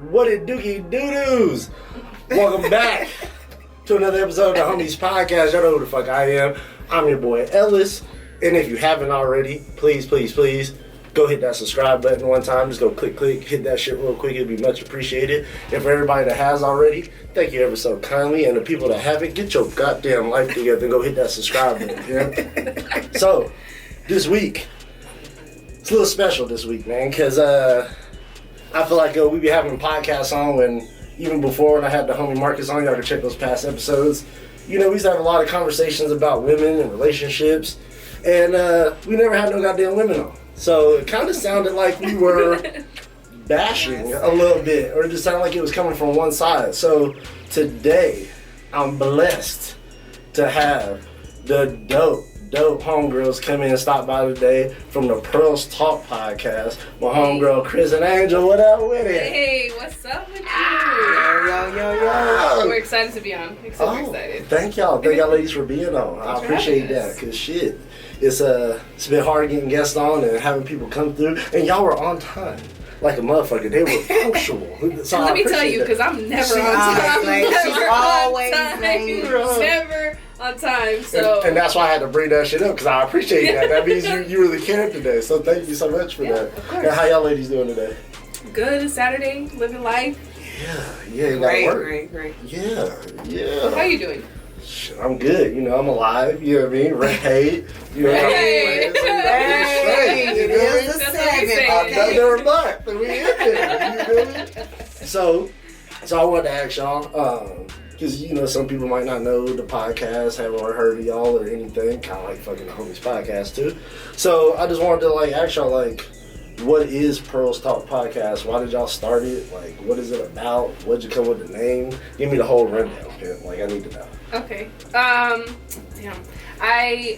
What it dookie doo-doos? Welcome back to another episode of the Homies Podcast. Y'all know who the fuck I am. I'm your boy Ellis. And if you haven't already, please go hit that subscribe button one time. Just go click, hit that shit real quick. It'd be much appreciated. And for everybody that has already, thank you ever so kindly. And the people that haven't, get your goddamn life together and go hit that subscribe button. Yeah? So, this week, it's a little special this week, man, because I feel like we be having a podcast on when, even before when I had the homie Marcus on, y'all can check those past episodes. You know, we used to have a lot of conversations about women and relationships, and we never had no goddamn women on. So it kind of sounded like we were bashing a little bit, or it just sounded like it was coming from one side. So today, I'm blessed to have the dope homegirls come in and stop by today from the Pearls Talk podcast. My homegirl Kris and Angel, what up with it? Hey, what's up with you? Yo. We're excited to be on. Super excited. Thank y'all ladies for being on. I appreciate that, because shit, it's been hard getting guests on and having people come through, and y'all were on time. Like a motherfucker, they were punctual. So let me tell you, because I'm never on time. She's always never on time. So and that's why I had to bring that shit up, because I appreciate that. That means you really cared today. So thank you so much for that. Of course. And how y'all ladies doing today? Good. It's Saturday, living life. Yeah, you gotta work. Great. Yeah. How you doing? Shit, I'm good. You know, I'm alive. You know what I mean? Rent paid. You know what I mean? It is the 7th. Another month. We in there. You feel me? So I wanted to ask y'all, because, you know, some people might not know the podcast, haven't heard of y'all or anything, kind of like fucking the Homies Podcast, too. So I just wanted to, ask y'all, what is Pearls Talk Podcast? Why did y'all start it? What is it about? What'd you come with the name? Give me the whole rundown, man. I need to know. Okay. Damn. I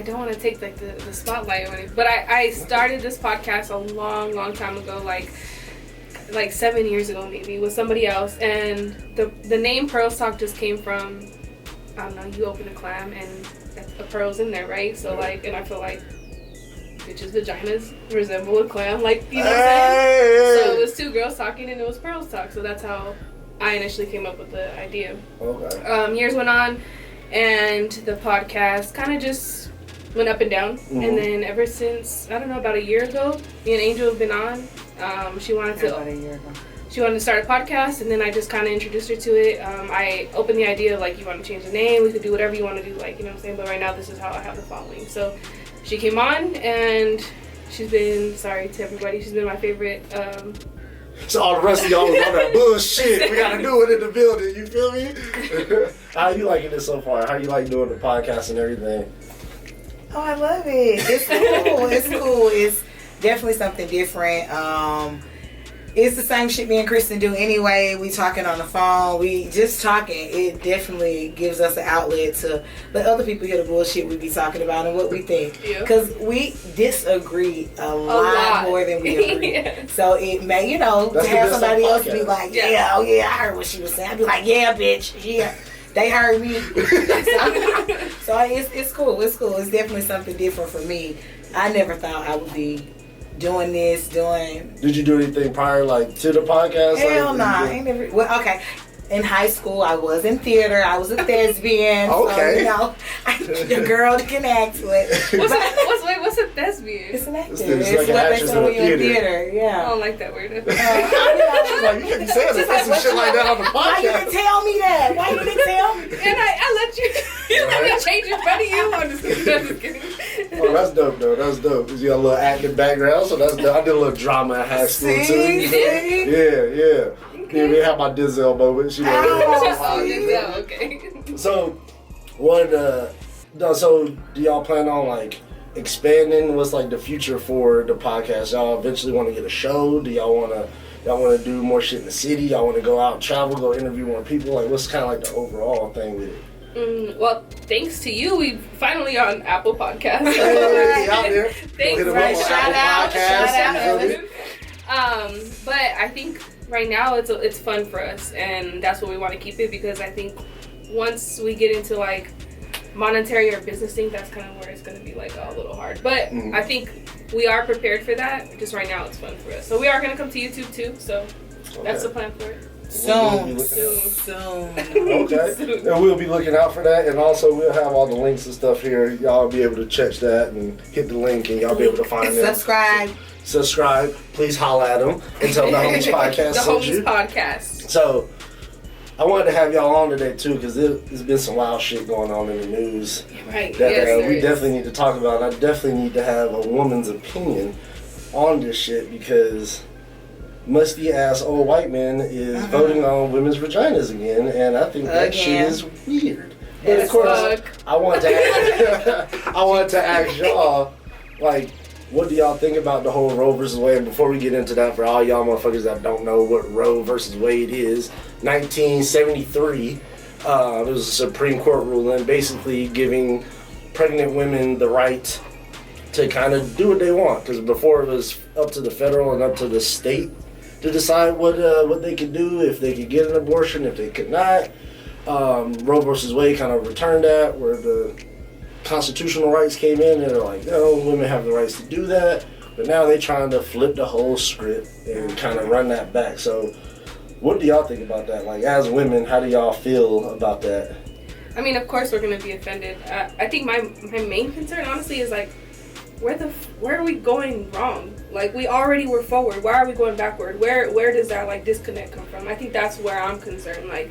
don't want to take the spotlight on it, but I started this podcast a long time ago, like 7 years ago maybe, with somebody else, and the name Pearls Talk just came from, I don't know, you open a clam and a pearl's in there, right? So and I feel like bitches' vaginas resemble a clam, you know what I'm saying? So it was two girls talking and it was Pearls Talk, so that's how I initially came up with the idea. Okay. Years went on, and the podcast kind of just went up and down. Mm-hmm. And then ever since, I don't know, about a year ago, me and Angel have been on. She wanted to start a podcast, and then I just kind of introduced her to it. I opened the idea of, you want to change the name, we could do whatever you want to do, you know what I'm saying? But right now, this is how I have the following. So she came on, and she's been, sorry to everybody, she's been my favorite. So all the rest of y'all was on that bullshit. We gotta do it in the building, you feel me? How you liking this so far? How you like doing the podcast and everything? Oh, I love it. It's cool. It's definitely something different. It's the same shit me and Kristen do anyway. We talking on the phone. We just talking. It definitely gives us an outlet to let other people hear the bullshit we be talking about and what we think. Because we disagree a lot more than we agree. Yeah. So it may, to have somebody else be like, yeah, I heard what she was saying. I'd be like, yeah, bitch, yeah. They heard me. so it's cool. It's definitely something different for me. I never thought I would be doing this. Did you do anything prior, to the podcast? Hell no. I ain't never. Well, okay. In high school, I was in theater. I was a thespian. Okay. So, the girl can act with. What's a thespian? It's an actor. It's what they say when you're in theater. Yeah. I don't like that word. You can't be saying some shit like that on the podcast. Why you didn't tell me that? Why you didn't tell me? And I let you. You let me change in front of you. I'm just kidding. Oh, that's dope, though. That's dope. You got a little acting background, so that's dope. I did a little drama in high school, too. Yeah. Yeah, we had my Denzel moment. Okay. So, so do y'all plan on expanding? What's the future for the podcast? Y'all eventually want to get a show? Do y'all want to do more shit in the city? Y'all want to go out and travel, go interview more people? What's kind of the overall thing with it? Well, thanks to you, we finally on Apple Podcasts. Hey, out there. Thanks, shout out. But I think right now it's fun for us, and that's what we want to keep it, because I think once we get into monetary or business thing, that's kind of where it's going to be a little hard. But I think we are prepared for that. Just right now it's fun for us. So we are going to come to YouTube too. So That's the plan for it. Soon. Okay. And we'll be looking out for that. And also, we'll have all the links and stuff here. Y'all be able to check that and hit the link, and y'all be able to find them. Subscribe. Please holla at them and tell the Homies Podcast. The Homies Podcast. So, I wanted to have y'all on today, too, because there's been some wild shit going on in the news. Right. That we definitely need to talk about. I definitely need to have a woman's opinion on this shit, because musty ass old white man is voting on women's vaginas again, and I think that shit is weird. But of course, I want to ask y'all, like, what do y'all think about the whole Roe versus Wade? And before we get into that, for all y'all motherfuckers that don't know what Roe versus Wade is, 1973, there was a Supreme Court ruling basically giving pregnant women the right to kind of do what they want, because before it was up to the federal and up to the state to decide what they could do, if they could get an abortion, if they could not. Roe versus Wade kind of returned that, where the constitutional rights came in, and they're like, no, women have the rights to do that. But now they're trying to flip the whole script and kind of run that back. So what do y'all think about that? Like, as women, how do y'all feel about that? I mean, of course we're going to be offended. I think my main concern, honestly, is like, where are we going wrong? Like, we already were forward. Why are we going backward? Where does that, like, disconnect come from? I think that's where I'm concerned. Like,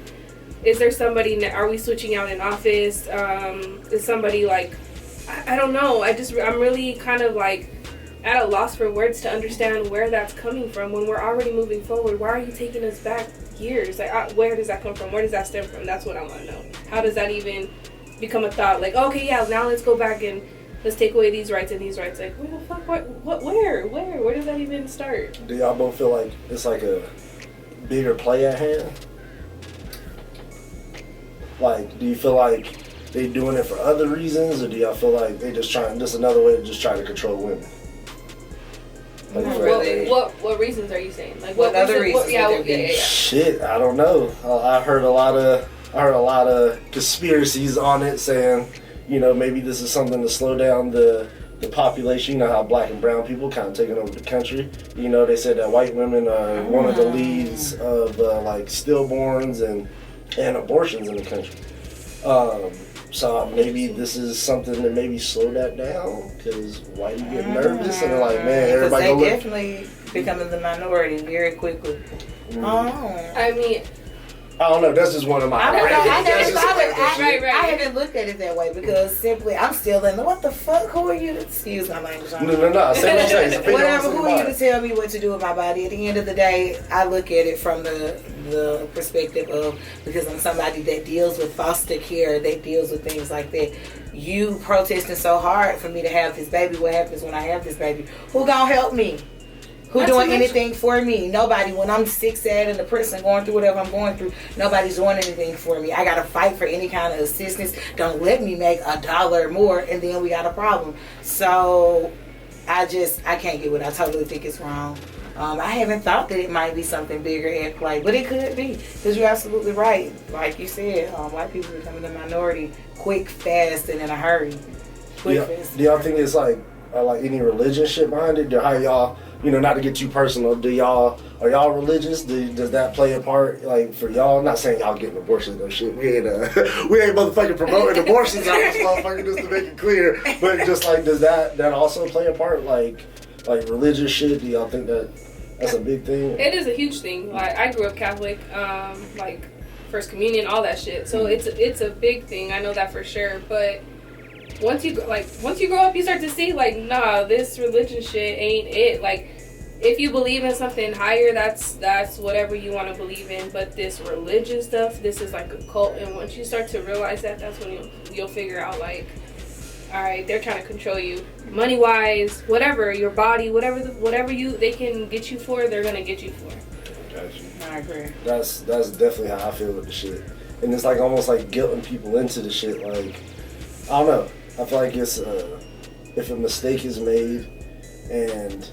is there somebody, are we switching out in office? Is somebody, like, I don't know. I'm really kind of, like, at a loss for words to understand where that's coming from when we're already moving forward. Why are you taking us back years? Like, where does that come from? Where does that stem from? That's what I want to know. How does that even become a thought? Like, okay, yeah, now let's go back and let's take away these rights and these rights. Like, where the fuck? Where does that even start? Do y'all both feel like it's like a bigger play at hand? Like, do you feel like they doing it for other reasons, or do y'all feel like they just another way to just try to control women? Like, really. What reasons are you saying? Like, what other reasons? Yeah. Shit, I don't know. I heard a lot of conspiracies on it, saying, you know, maybe this is something to slow down the population. You know how black and brown people kind of taking over the country. You know, they said that white women are one of the leads of like stillborns and abortions in the country. So maybe this is something to maybe slow that down, because white people get nervous and they're like, man, everybody go. They definitely becoming the minority very quickly. I mean, I don't know. That's just one of my. I haven't looked at it that way, because simply I'm still in the what the fuck? Who are you? Excuse my language. No. Say what you say. Whatever. Who are you to tell me what to do with my body? At the end of the day, I look at it from the perspective of, because I'm somebody that deals with foster care, that deals with things like that. You protesting so hard for me to have this baby. What happens when I have this baby? Who gonna help me? Who doing anything for me? Nobody. When I'm sick, sad, and depressed and going through whatever I'm going through, nobody's doing anything for me. I gotta fight for any kind of assistance. Don't let me make $1 more, and then we got a problem. So I can't get what I totally think is wrong. I haven't thought that it might be something bigger at play, but it could be, because you're absolutely right. Like you said, white people becoming the minority quick, fast, and in a hurry. Do y'all think it's like any religious shit behind it? How y'all, you know, not to get too personal, are y'all religious? Does that play a part, like, for y'all? I'm not saying y'all getting abortions or shit. We ain't motherfucking promoting abortions out this motherfucker, just to make it clear. But just like, does that also play a part, like religious shit? Do y'all think that's a big thing? It is a huge thing. Like, I grew up Catholic, like First Communion, all that shit. So it's a big thing. I know that for sure. But once you grow up, you start to see, like, nah, this religion shit ain't it. Like, if you believe in something higher, that's whatever you want to believe in. But this religion stuff, this is like a cult. And once you start to realize that, that's when you'll figure out, like, all right, they're trying to control you, money wise, whatever, your body, whatever they can get you for, they're gonna get you for. Gotcha. I agree. That's definitely how I feel with the shit, and it's like almost like guilting people into the shit. Like, I don't know. I feel like it's if a mistake is made and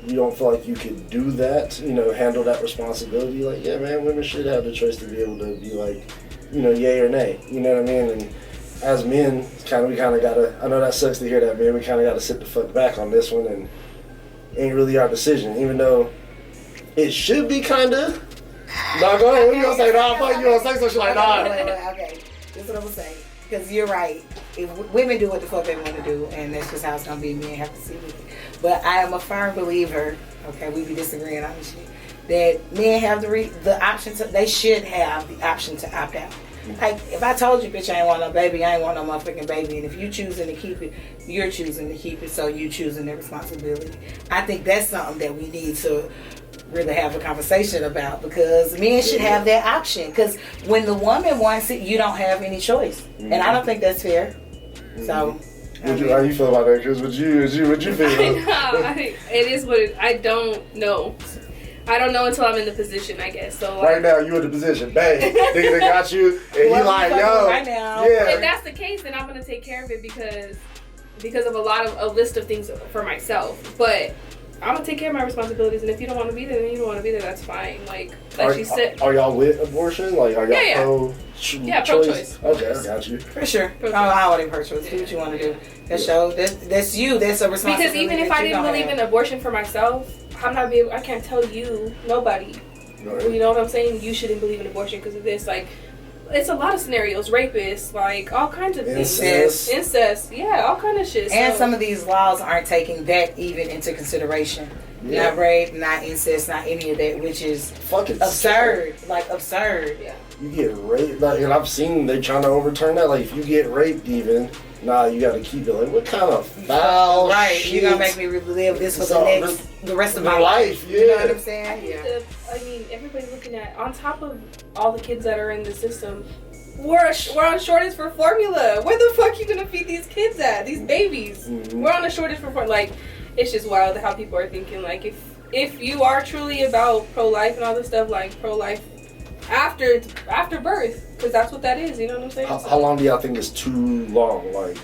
you don't feel like you could do that, you know, handle that responsibility. Like, yeah, man, women should have the choice to be able to be like, you know, yay or nay. You know what I mean? And as men, we kind of gotta. I know that sucks to hear that, man. We kind of gotta sit the fuck back on this one, and ain't really our decision. Even though it should be kinda. No, go ahead. What you gonna say? No, fuck you gonna say so? She's like, nah. Wait, okay. That's what I'm gonna say. Because you're right. If women do what the fuck they want to do, and that's just how it's gonna be, men have to see with it. But I am a firm believer. Okay, we be disagreeing on this shit. That men have the option to. They should have the option to opt out. Like, if I told you, bitch, I ain't want no baby, I ain't want no motherfucking baby, and if you choosing to keep it, you're choosing to keep it, so you choosing the responsibility. I think that's something that we need to really have a conversation about, because men should have that option. Because when the woman wants it, you don't have any choice, and I don't think that's fair. So, how you feel about that, Kris? What you feel? It is what I don't know. I don't know until I'm in the position, I guess. So right now, you in the position. Bang. Nigga that got you, and you like, yo. Right now. Yeah. If that's the case, then I'm going to take care of it because of a list of things for myself. But I'm going to take care of my responsibilities. And if you don't want to be there, then you don't want to be there. That's fine. Like she said. Are y'all with abortion? Like, are y'all pro-choice? Okay, I got you. For sure. I want to pro-choice. Do what you want to do. That's you. That's a responsibility. Because even if I didn't believe in abortion for myself, I can't tell you, nobody. Right. You know what I'm saying? You shouldn't believe in abortion because of this. Like, it's a lot of scenarios. Rapists, like, all kinds of things. Incest. Yeah, all kind of shit. And some of these laws aren't taking that even into consideration. Yeah. Not rape, not incest, not any of that, which is fucking absurd. Like, absurd. Yeah. You get raped, like, and I've seen they trying to overturn that. Like, if you get raped even, you got to keep it. Like, what kind of foul shit? You're going to make me relive this for the rest of my life. Yeah. You know what I'm saying? I mean, everybody's looking at, on top of all the kids that are in the system, we're on shortage for formula. Where the fuck you going to feed these kids at? These babies. Mm-hmm. We're on a shortage for formula. Like, it's just wild how people are thinking. Like, if you are truly about pro-life and all this stuff, like, pro-life after birth, because that's what that is, you know what I'm saying? How long do y'all think is too long? Like,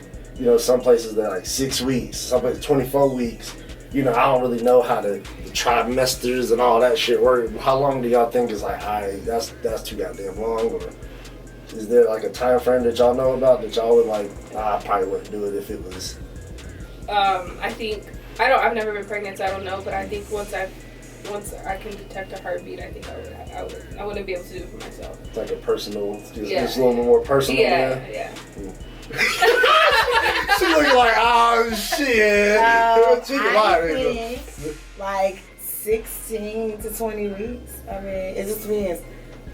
some places they're like 6 weeks, some places 24 weeks. I don't really know how the trimesters and all that shit work. How long do y'all think is like, that's too goddamn long? Or is there like a time frame that y'all know about that y'all would like, I probably wouldn't do it if it was? I think, I've never been pregnant, so I don't know, but I think once I can detect a heartbeat, I think I wouldn't be able to do it for myself. It's like a personal, just a little bit more personal. Yeah. She looking like, oh shit. I think like 16 to 20 weeks. I mean, it just depends.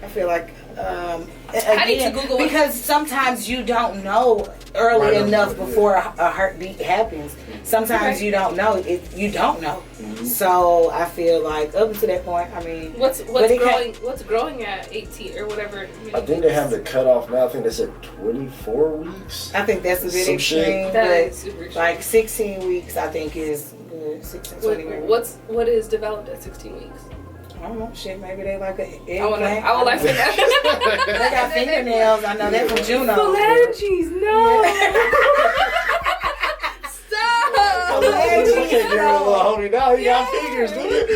I feel like I need to Google because sometimes you don't know early enough before a heartbeat happens. Sometimes you don't know. You don't know. Mm-hmm. So I feel like up to that point, I mean, what's growing at 18 or whatever. I think they have the cutoff now. I think they said 24 weeks. I think that's a bit extreme. That is super extreme. Like 16 weeks, I think is good. 16, 20 weeks. What is developed at 16 weeks? I don't know, shit, maybe they like an eggplant. I would like to know. They got fingernails. I know that from Juno. Phalanges, no. Stop. Phalanges. Can't get a little homie now. He got fingers, dude.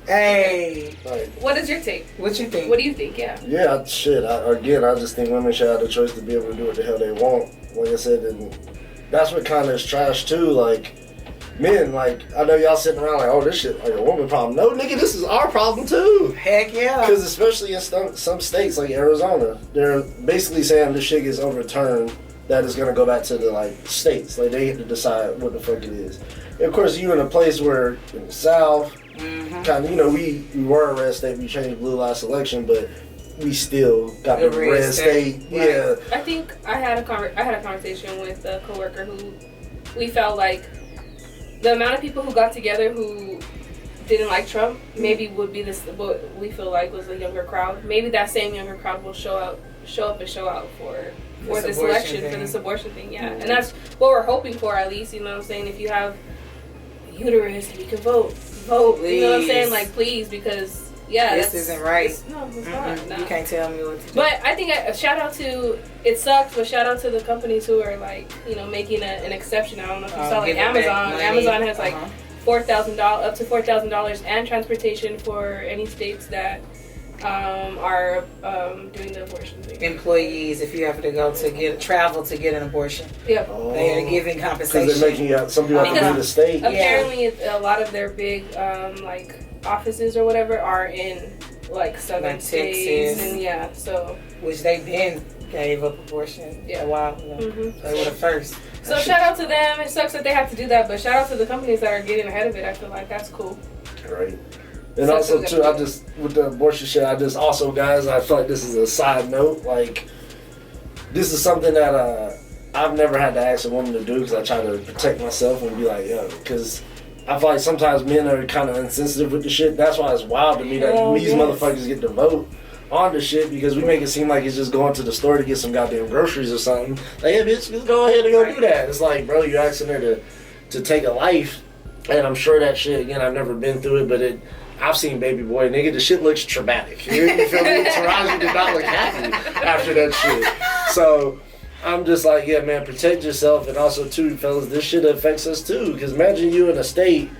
Hey. What is your take? What you think? What do you think? Yeah. Yeah, shit. I just think women should have the choice to be able to do what the hell they want. Like I said, and that's what kind of is trash too. Like, men, like, I know y'all sitting around like, oh, this shit like a woman problem. No, nigga, this is our problem too. Heck yeah. Because especially in some states like Arizona, they're basically saying this shit gets overturned, that is gonna go back to the like states. Like they get to decide what the fuck it is. And of course, you in a place where in the South, kind of, we were a red state. We changed blue last election, but we still got the red state. Right. Yeah. I think I had a conversation with a coworker who we felt like the amount of people who got together who didn't like Trump maybe would be what we feel like was a younger crowd. Maybe that same younger crowd will show up for this election, for this abortion thing, yeah. And that's what we're hoping for, at least, you know what I'm saying? If you have a uterus and you can vote, please. You know what I'm saying? Like, please, because, this isn't right. It's not. No. You can't tell me what to do. But I think a shout out to, it sucks, but shout out to the companies who are, like, making an exception. I don't know if you saw, like, Amazon. Amazon has, like, $4,000, up to $4,000 and transportation for any states that are doing the abortion thing. Employees, if you have to go to travel to get an abortion, Yep. they are giving compensation. Because they're making you some people have to do the state. Apparently, a lot of their big like offices or whatever are in like southern states, and so which they then gave up abortion a while ago. They were the first. So shout out to them. It sucks that they have to do that, but shout out to the companies that are getting ahead of it. I feel like that's cool. Right. And also too, with the abortion shit, guys, I feel like this is a side note. Like, this is something that I've never had to ask a woman to do because I try to protect myself and be like, yo, because I feel like sometimes men are kind of insensitive with the shit. That's why it's wild to me that these motherfuckers get to vote on the shit, because we make it seem like it's just going to the store to get some goddamn groceries or something. Like, yeah, bitch, just go ahead and go do that. It's like, bro, you're asking her to take a life, and I'm sure that shit, again, I've never been through it, but I've seen Baby Boy, nigga, the shit looks traumatic. You feel me? Taraji did not look happy after that shit. So I'm just like, yeah, man, protect yourself. And also, too, fellas, this shit affects us, too. Because imagine you in a state,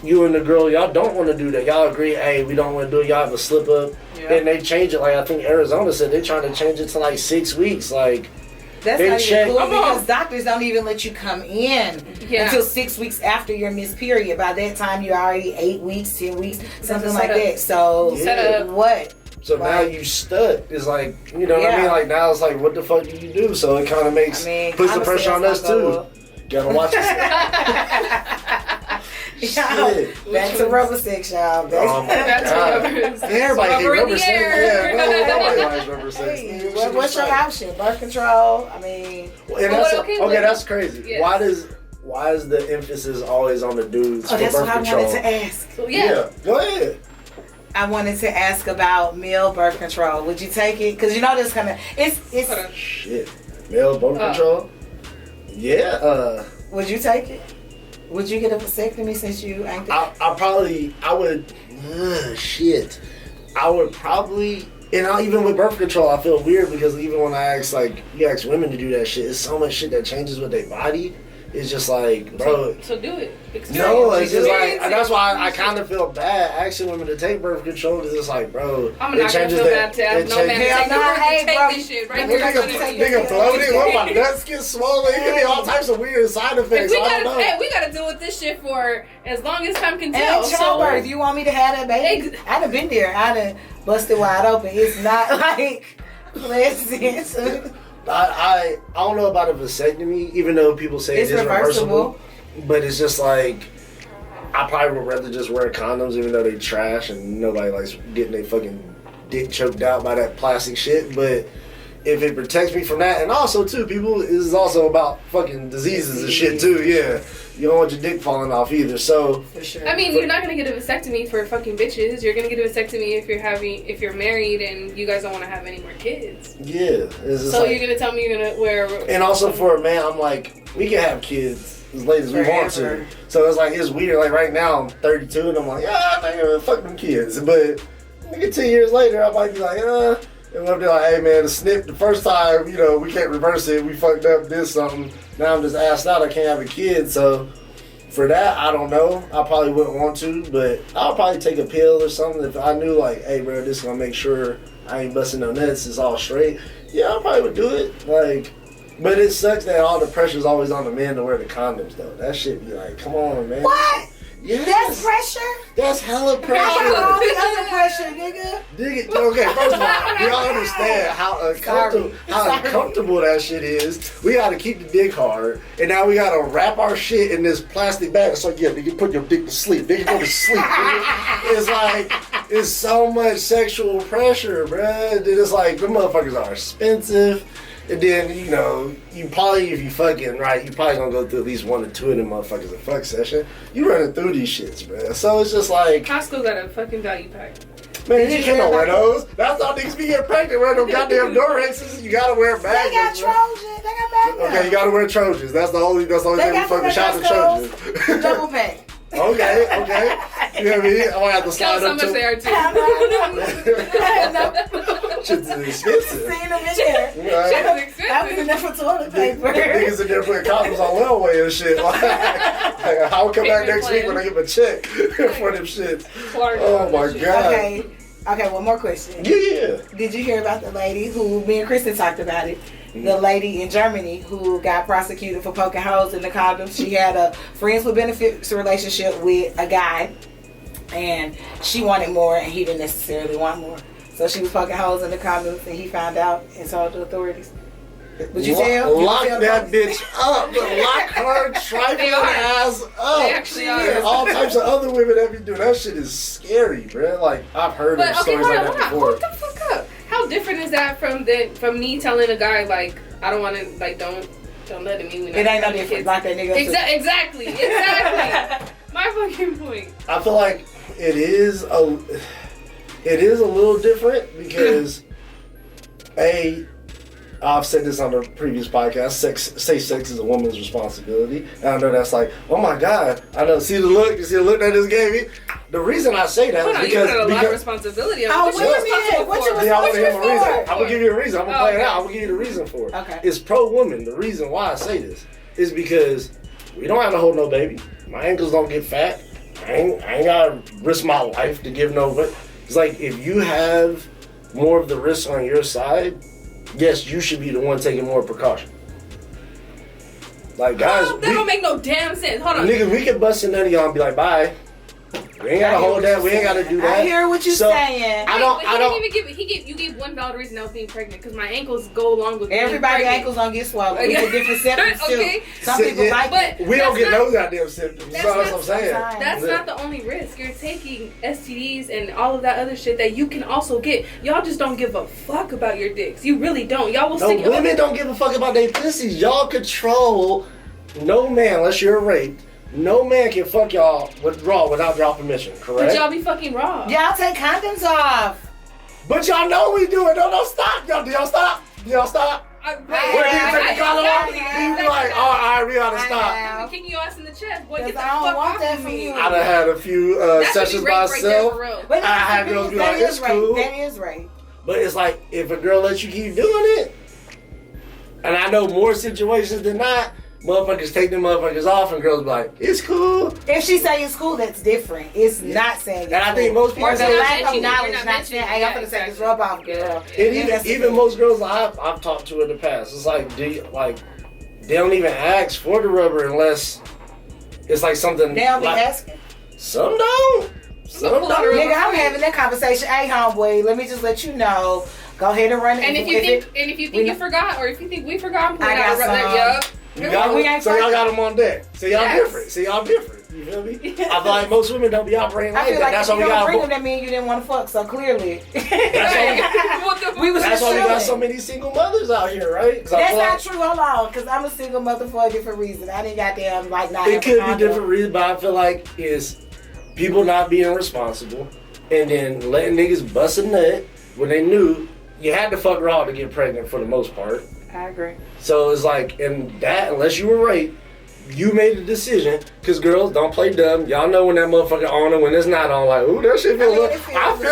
you and the girl, y'all don't want to do that. Y'all agree, hey, we don't want to do it. Y'all have a slip up. Yeah. And they change it. Like, I think Arizona said they're trying to change it to, like, 6 weeks. Like, that's not even cool because doctors don't even let you come in until 6 weeks after your missed period. By that time, you're already 8 weeks, 10 weeks, something like that. So, what? So now you stuck. It's like, you know what I mean? Like, now it's like, what the fuck do you do? So it kind of puts the pressure on us, too. Gotta watch this. Back to rubber sex, y'all. Oh my God. Everybody hate rubber sex. Yeah, nobody likes rubber sex. Hey, what's your option? Birth control? I mean, that's crazy. Yes. Why is the emphasis always on the dudes for birth control? That's what I wanted to ask. So, go ahead. I wanted to ask about male birth control. Would you take it? Because you know this kind of it's shit. Male birth control? Yeah. Would you take it? Would you get a vasectomy since you ain't there? I would. Shit. I would probably. And even with birth control, I feel weird because even when I ask, like, you ask women to do that shit, it's so much shit that changes with their body. It's just like, bro. So do it. No, it's just like, that's why I kind of feel bad asking women to take birth control because it's like, bro. I'm not going to feel bad to ask no man to take this shit right here. Nigga floating, what my nuts get swollen. It could be all types of weird side effects. We got to deal with this shit for as long as time can tell. And childbirth, you want me to have that baby? I'd have been there. I'd have busted wide open. It's not like pleasant. I don't know about a vasectomy, even though people say it's it is reversible. But it's just like, I probably would rather just wear condoms, even though they trash and nobody likes getting their fucking dick choked out by that plastic shit. But if it protects me from that, and also too, people, this is also about fucking diseases and shit too. Yeah, you don't want your dick falling off either. So for sure. I mean, you're not gonna get a vasectomy for fucking bitches. You're gonna get a vasectomy if you're married and you guys don't want to have any more kids. Yeah. So like, you're gonna tell me you're gonna wear. And also for a man, I'm like, we can have kids as late as we want to. So it's like, it's weird. Like right now, I'm 32 and I'm like, nigga, fuck them kids. But nigga, 10 years later, I might be like, and we'll be like, hey man, the snip the first time, you know, we can't reverse it. We fucked up, did something. Now I'm just asked out. I can't have a kid. So for that, I don't know. I probably wouldn't want to, but I'll probably take a pill or something if I knew like, hey bro, this is gonna make sure I ain't busting no nuts. It's all straight. Yeah, I probably would do it. Like, but it sucks that all the pressure's always on the men to wear the condoms though. That shit be like, come on, man. What? Yes. That's pressure? That's hella pressure. All the other pressure, nigga. Okay, first of all, we all understand how uncomfortable that shit is. We gotta keep the dick hard, and now we gotta wrap our shit in this plastic bag. It's like, yeah, nigga, put your dick to sleep. Nigga, go to sleep. It's like, it's so much sexual pressure, bruh. It's like, the motherfuckers are expensive. And then, you know, you probably, if you fucking right, you probably gonna go through at least 1 or 2 of them motherfuckers a fuck session. You running through these shits, bro. So it's just like, Costco got a fucking value pack. Man, you can't wear those. That's how niggas be getting pregnant. Wear them goddamn Dorexes. You gotta wear magnets. They got Trojans. They got magnets. Okay, you gotta wear Trojans. That's the only thing we fucking shout to Trojans. Double pack. Okay. You know what I mean? I'm gonna have to slide up to. Tell us how much they are too. Shit's expensive. Seen them in there. Right. I was in there for toilet paper. Niggas in there putting condoms on Wellway and shit. Like, I'll come back next week when I get my check for them shit. Oh my god. Okay. Okay, one more question. Yeah. Did you hear about the lady who, me and Kristen talked about it, the lady in Germany who got prosecuted for poking holes in the condoms? She had a friends with benefits relationship with a guy, and she wanted more, and he didn't necessarily want more. So she was poking holes in the condoms, and he found out and told the authorities. Would you tell? Lock that bitch up. Lock her trifling ass up. They actually are. And all types of other women that be doing that shit is scary, bro. Like, I've heard of stories like that before. Hold the fuck up. How different is that from me telling a guy, like, I don't want to, like, don't let him in. It ain't no different. Lock that nigga up. Exactly. My fucking point. I feel like it is a little different because, I've said this on a previous podcast, safe sex is a woman's responsibility. And I know that's like, oh my God, I know, see the look that this gave me? The reason I say that is because... you got a lot of responsibility. What you responsible for? I'm going to give you a reason. I'm going to play it out. I'm going to give you the reason for it. Okay. It's pro-woman. The reason why I say this is because we don't have to hold no baby. My ankles don't get fat. I ain't got to risk my life to give no... It's like, if you have more of the risk on your side... Yes, you should be the one taking more precaution. Like, guys... That don't make no damn sense. Hold on. Niggas, we can bust a nut of y'all and be like, bye. We ain't gotta hold that. We ain't gotta do that. I hear what you're saying. You gave one valid reason I was being pregnant because my ankles go along with everybody's ankles don't get swallowed. We get different symptoms too. Some people like it. We don't get those goddamn symptoms. That's what I'm saying. That's not the only risk. You're taking STDs and all of that other shit that you can also get. Y'all just don't give a fuck about your dicks. You really don't. Y'all will stick. Women don't give a fuck about their pussies. Y'all control no man unless you're raped. No man can fuck y'all raw without y'all permission, correct? But y'all be fucking raw. Y'all take condoms off. But y'all know we do it. Don't stop. Do y'all stop? Do y'all stop? When you take the collar off, you be like, all right, we gotta stop. Kicking your ass in the chest, boy, get the I fuck don't want off that of from me. you. I done had a few sessions by myself. But I had girls be like, it's cool. That is right. But it's like, if a girl lets you keep doing it, and I know more situations than not, motherfuckers take them motherfuckers off and girls be like, it's cool. If she say it's cool, that's different. It's not saying it's and I think most people or the say lack of knowledge, not saying, hey, I'm gonna say this rub off, girl. And even most girls I've talked to in the past, it's like, they don't even ask for the rubber unless it's like something. They don't be asking. Some don't. Nigga, I'm having that conversation. Hey, homeboy, let me just let you know. Go ahead and run it. And if you think you forgot, or if you think we forgot, I'm pulling out a rubber. You got so y'all got them on deck. So y'all different. So y'all different. You feel me? I feel like most women don't be operating like that. That's why we got bring them. That mean you didn't want to fuck. So clearly, that's why we got so many single mothers out here, right? That's not true. Hold on, because I'm a single mother for a different reason. I didn't goddamn like not. It could be different reasons, but I feel like it's people not being responsible and then letting niggas bust a nut when they knew you had to fuck raw to get pregnant for the most part. I agree. So it's like, and that, unless you were raped, you made a decision, because girls don't play dumb. Y'all know when that motherfucker on and when it's not on, like, ooh, that shit I feel a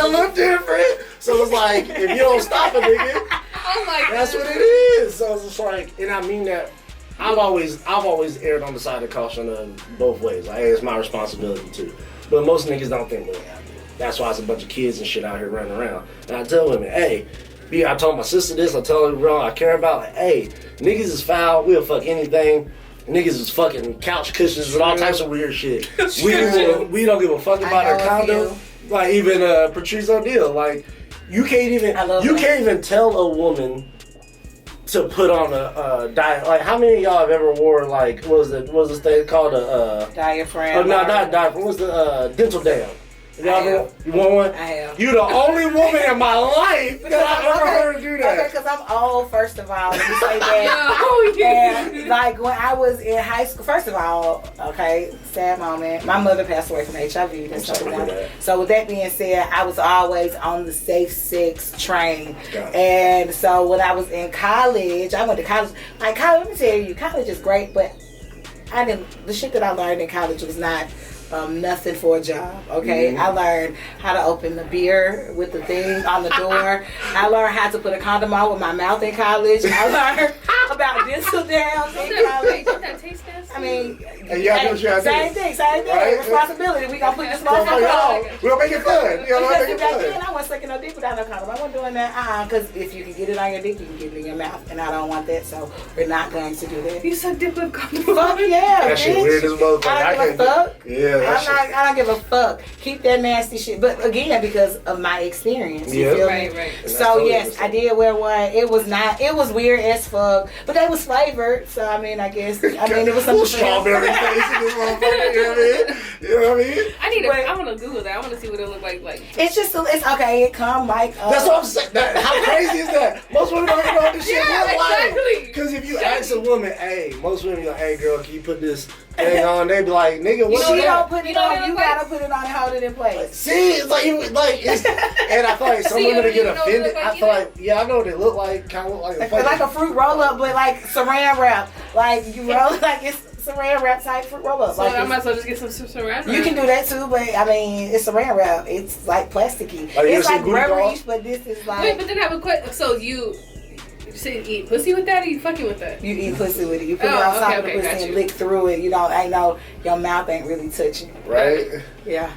little different. So it's like, if you don't stop a nigga, oh my God, that's what it is. So it's just like, and I mean that, I've always erred on the side of caution both ways. Like, hey, it's my responsibility too. But most niggas don't think that. That's why it's a bunch of kids and shit out here running around. And I tell women, hey, I told my sister this, I tell her I care about, like, hey, niggas is foul, we'll fuck anything. Niggas is fucking couch cushions and all types of weird shit. We don't give a fuck about our condom. Like, even Patrice O'Neal, like, you can't even tell a woman to put on a diet. Like, how many of y'all have ever wore, like, what was this thing called a diaphragm? Oh, no, not diaphragm. What's the dental dam? You want one? I have. You the only woman in my life that I've ever heard do that. Okay, because I'm old, first of all. Let me say that. And, like, when I was in high school, first of all, okay, sad moment. My mother passed away from HIV. That's number one. So with that being said, I was always on the safe sex train. And so when I was in college, I went to college. Like, college, let me tell you, college is great, but the shit that I learned in college was not nothing for a job, okay? Mm-hmm. I learned how to open the beer with the thing on the door. I learned how to put a condom on with my mouth in college. I learned about dental dams in college. Don't that taste nasty? I mean, you gotta do what you gotta do. Same thing. Right? Responsibility. We gonna put this We'll motherfucker on. make it fun. You know, Because make it back fun. then I wasn't sucking no dick without no condom. I wasn't doing that. Because if you can get it on your dick, you can get it in your mouth, and I don't want that. So we're not going to do that. You suck dick with condom. Fuck yeah, That shit bitch. weird as motherfucker. I don't give a fuck. Yeah, that shit. I don't give a fuck. Keep that nasty shit. But again, because of my experience. You feel me? Right. So yes, I did wear one. It was weird as fuck. But they was flavored. So I mean, it was something strawberry face in this motherfucker. You know what I mean? I want to Google that. I want to see what it look like. It's just, it's okay. It come like. That's what I'm saying. How crazy is that? Most women don't even know what this shit Yeah, look like. exactly. Because if you ask a woman, hey, most women like, hey girl, can you put this thing on? They be like, nigga, what She is don't that? put it You know on. what You it gotta put it on and hold it in place. See, it's and I feel like some See, women you get know what it offended. look like I feel either? like, yeah, I know what they look like. Kind of look like Like a fruit roll up, but like saran wrap. Like you roll it like it's saran wrap type fruit roll up. So Like I might as well just get some saran. you can do that too, but I mean it's saran wrap. It's like plasticky. Like, It's you like see Booty rubberish, Ball? but this is like Wait, but then I have a question. So you say eat pussy with that, or you fucking with that? you eat pussy with it. You put it Oh, on top okay, of the okay, pussy got and you. lick through it. You know, I know your mouth ain't really touching. right? Yeah.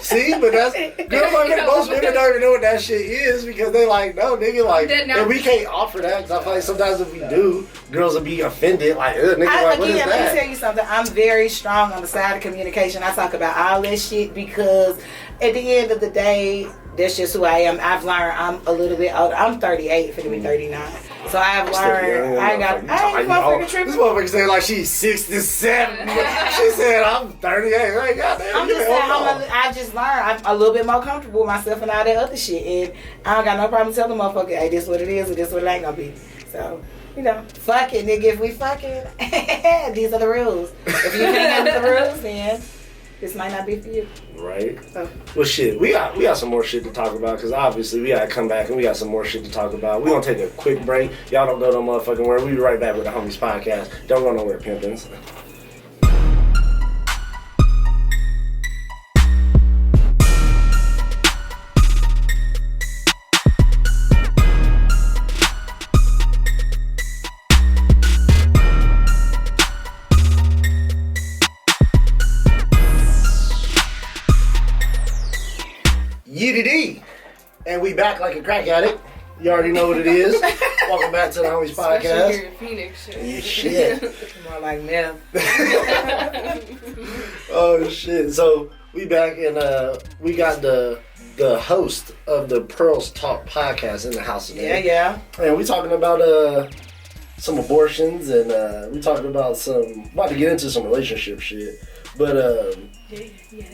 See, but that's most women don't even know what that shit is because they like, no, nigga, like, and we can't offer that because I feel like sometimes if we do, girls will be offended, like, nigga, like, what is Again, let me that? tell you something. I'm very strong on the side of communication. I talk about all this shit because at the end of the day, that's just who I am. I've learned I'm a little bit older. I'm 38, finna be 39. So I've learned I ain't motherfucking tripping. This motherfucker saying like she's 67. She said I'm 38. Like, goddamn, I'm just saying, I just learned. I'm a little bit more comfortable with myself and all that other shit. And I don't got no problem telling the motherfucker, hey, this what it is or this what it ain't gonna be. So, you know, fuck it, nigga. If we fucking, these are the rules. If you can't handle the rules, then this might not be for you. Right. So. Well, shit, we got some more shit to talk about because obviously we gotta come back and we got some more shit to talk about. We gonna take a quick break. Y'all don't go no motherfucking where. We be right back with the Homies Podcast. Don't go nowhere, pimpins. Yiddy-dee. And we back like a crack addict. You already know what it is. Welcome back to the Homies Especially Podcast. here in Phoenix. Yeah, shit. More like meth. Oh shit. So we back and we got the host of the Pearls Talk podcast in the house today. Yeah. And we talking about some abortions and we talking about about to get into some relationship shit. But Yeah.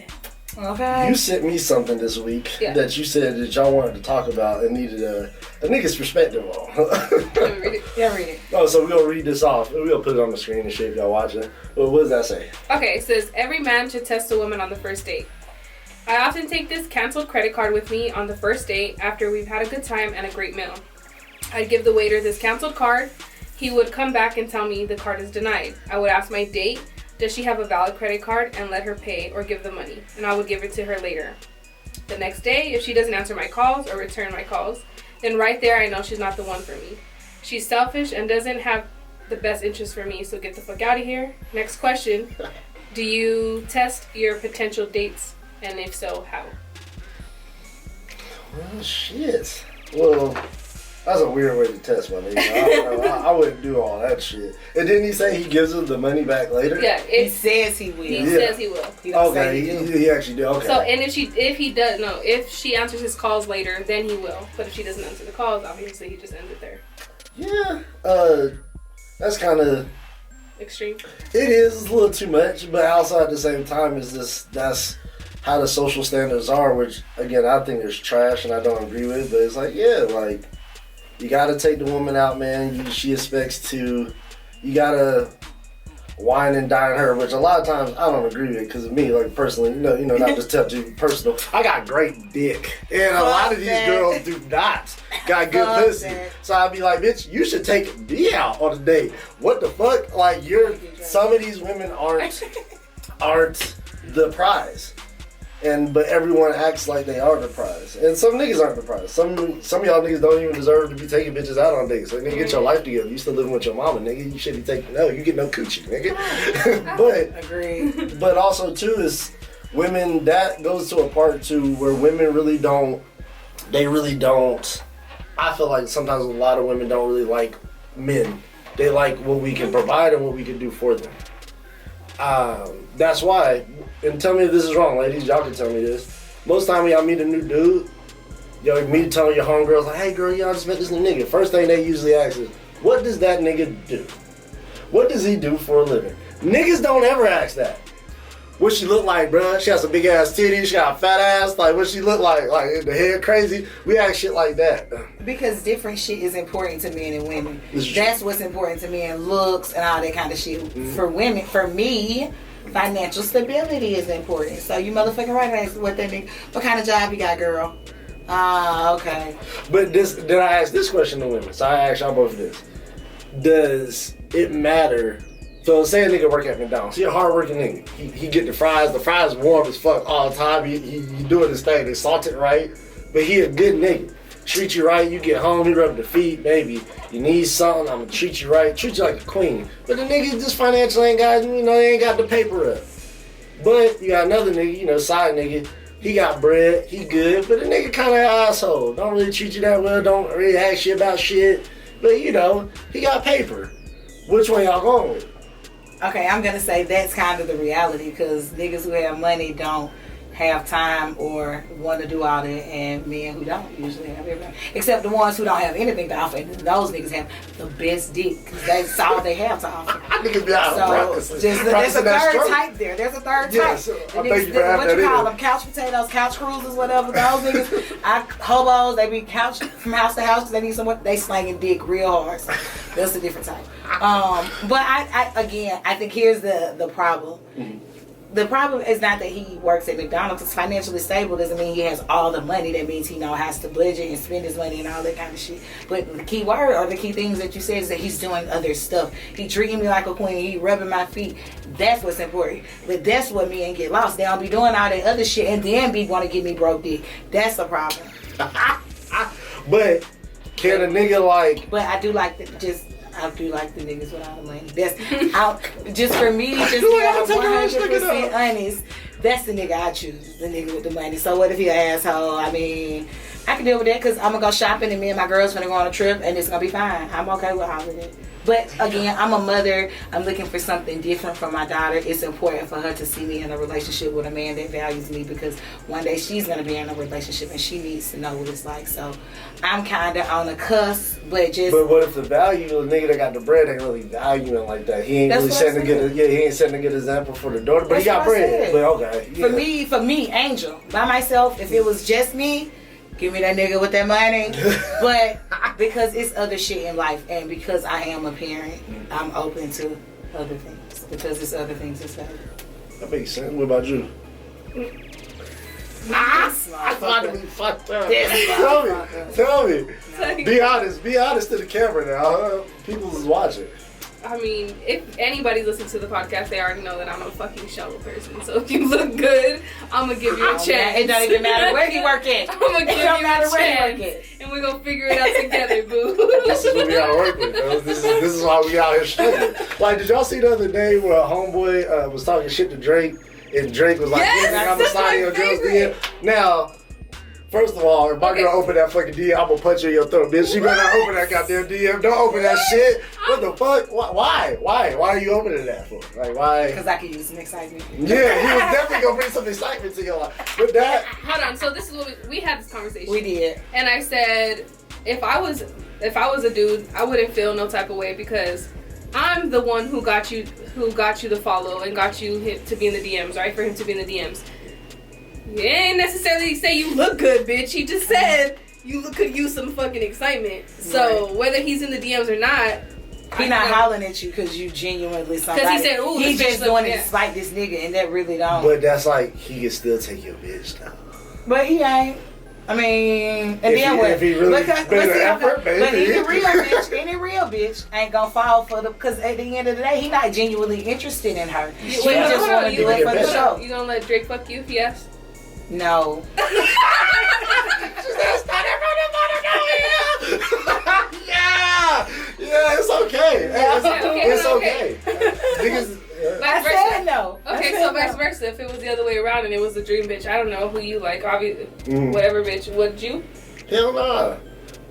Okay. you sent me something this week that you said that y'all wanted to talk about and needed a nigga's perspective on. Read it. Yeah, read it. Oh, so we're gonna read this off. We're gonna put it on the screen and shit if y'all watching. But what does that say? Okay, it says every man should test a woman on the first date. I often take this canceled credit card with me on the first date after we've had a good time and a great meal. I'd give the waiter this canceled card. He would come back and tell me the card is denied. I would ask my date, does she have a valid credit card, and let her pay or give the money, and I would give it to her later. The next day, if she doesn't answer my calls or return my calls, then right there I know she's not the one for me. She's selfish and doesn't have the best interest for me, so get the fuck out of here. Next question. Do you test your potential dates, and if so, how? Well, shit. Well, that's a weird way to test my nigga. I don't know. I wouldn't do all that shit. And didn't he say he gives her the money back later? Yeah, He says he will. he says he will. He don't Okay, say he do. he actually did. Okay. So, and if she answers his calls later, then he will. But if she doesn't answer the calls, obviously he just ends it there. Yeah, that's kind of. Extreme. It is a little too much, but also at the same time, that's how the social standards are, which again I think is trash and I don't agree with. But it's like, yeah, like you gotta take the woman out, man. She expects to. You gotta wine and dine her, which a lot of times I don't agree with because of me, like personally, you know, not just tell you personal. I got great dick, and a lot of these girls do not got good Fuck pussy. that. So I'd be like, bitch, you should take me out on a date. What the fuck? Like some of these women aren't the prize. But everyone acts like they are the prize. And some niggas aren't the prize. Some of y'all niggas don't even deserve to be taking bitches out on dates. Like, nigga, get your life together. You still living with your mama, nigga. You shouldn't be taking, no, you get no coochie, nigga. But, Agreed. but also, too, is women, that goes to a part, too, where women really don't, I feel like sometimes a lot of women don't really like men. They like what we can provide and what we can do for them. That's why, and tell me if this is wrong, ladies, y'all can tell me this. Most time when y'all meet a new dude, y'all meet telling your homegirls, like, hey girl, y'all just met this new nigga. First thing they usually ask is, what does that nigga do? What does he do for a living? Niggas don't ever ask that. What she look like, bruh? She has some big ass titties, she got a fat ass, like what she look like in the head crazy. We ask shit like that. Because different shit is important to men and women. It's That's what's important to men, looks and all that kind of shit. Mm-hmm. For women, for me, financial stability is important. So you motherfucking right, ask what that nigga, what kind of job you got, girl? Okay. But did I ask this question to women? So I asked y'all both this. Does it matter? So say a nigga work at McDonald's. He a hard-working nigga. He get the fries warm as fuck all the time. He doing his thing. They salt it right. But he a good nigga. Treat you right. You get home, he rub the feet, baby. You need something, I'm gonna treat you right. Treat you like a queen. But the nigga just financially ain't got, they ain't got the paper up. But you got another nigga, side nigga. He got bread, he good, but the nigga kind of an asshole. Don't really treat you that well, don't really ask you about shit. But he got paper. Which one y'all going with? Okay, I'm gonna say that's kind of the reality because niggas who have money don't have time or want to do all that, and men who don't usually have everything. Except the ones who don't have anything to offer, and those niggas have the best dick because that's all they have to offer. Niggas be out So there's a third type there. There's a third Yeah, type. so The I niggas, thank you for having what you that call in. them? Couch potatoes, couch cruisers, whatever. Those niggas, hobos, they be couch from house to house because they need someone. They slanging dick real hard. So that's a different type. But I think here's the problem. Mm-hmm. The problem is not that he works at McDonald's. It's financially stable doesn't mean he has all the money. That means he has to budget and spend his money and all that kind of shit. But the key word or the key things that you said is that he's doing other stuff. He treating me like a queen. He rubbing my feet. That's what's important. But that's what men get lost. They don't be doing all that other shit and then be want to give me broke dick. That's the problem. But can a nigga like? But I do like the niggas without the money. That's just for me, just to be 100% honest. That's the nigga I choose, the nigga with the money. So what if he an asshole? I mean, I can deal with that because I'm gonna go shopping and me and my girls gonna go on a trip and it's gonna be fine. I'm okay with all of it. But again, I'm a mother. I'm looking for something different for my daughter. It's important for her to see me in a relationship with a man that values me because one day she's gonna be in a relationship and she needs to know what it's like. So I'm kind of on the cusp, but just. But what if the value of the nigga that got the bread ain't really valuing like that? He ain't really setting a good example for the daughter, but he got bread. But okay. Yeah. For me, Angel, by myself, if it was just me, give me that nigga with that money. But because it's other shit in life and because I am a parent, I'm open to other things. Because it's other things to say. That makes sense. What about you? I thought to be fucked up. Tell me. Be honest to the camera now. People is watching. I mean, if anybody listens to the podcast, they already know that I'm a fucking shallow person. So if you look good, I'm gonna give you a chance. It don't even matter where you work at. I'm gonna give you a chance, and we're gonna figure it out together, boo. This is what we gotta work with, bro. This is why we out here struggling. Like, did y'all see the other day where Homeboy was talking shit to Drake, and Drake was like, yes, I'm sliding your girl's DM. Now, first of all, if my girl open that fucking DM, I'm gonna punch her in your throat, bitch. She better not open that goddamn DM. Don't open that shit. What the fuck? Why? Why are you opening that for? Like, why? Because I could use some excitement. Yeah, he was definitely gonna bring some excitement to your life. But that. Hold on. So this is what we had this conversation. We did. And I said, if I was a dude, I wouldn't feel no type of way because I'm the one who got you to follow and got you to be in the DMs, right? For him to be in the DMs. You didn't necessarily say you look good, bitch. He just said you could use some fucking excitement. So whether he's in the DMs or not, he not hollering at you because you genuinely somebody. Because he said, "Ooh, he just doing it yeah. despite this nigga," and that really don't. But that's like he can still take your bitch though. But he ain't. I mean, and then what? If he really effort, baby. But any real bitch ain't gonna fall for the. Because at the end of the day, he not genuinely interested in her. He just want to do it for the show. You gonna let Drake fuck you if he asks? No. Yeah, it's okay. It's okay. Niggas. I said no. Okay, so vice versa. If it was the other way around and it was the dream bitch, I don't know who you like. Obviously, whatever bitch. Would you? Hell nah.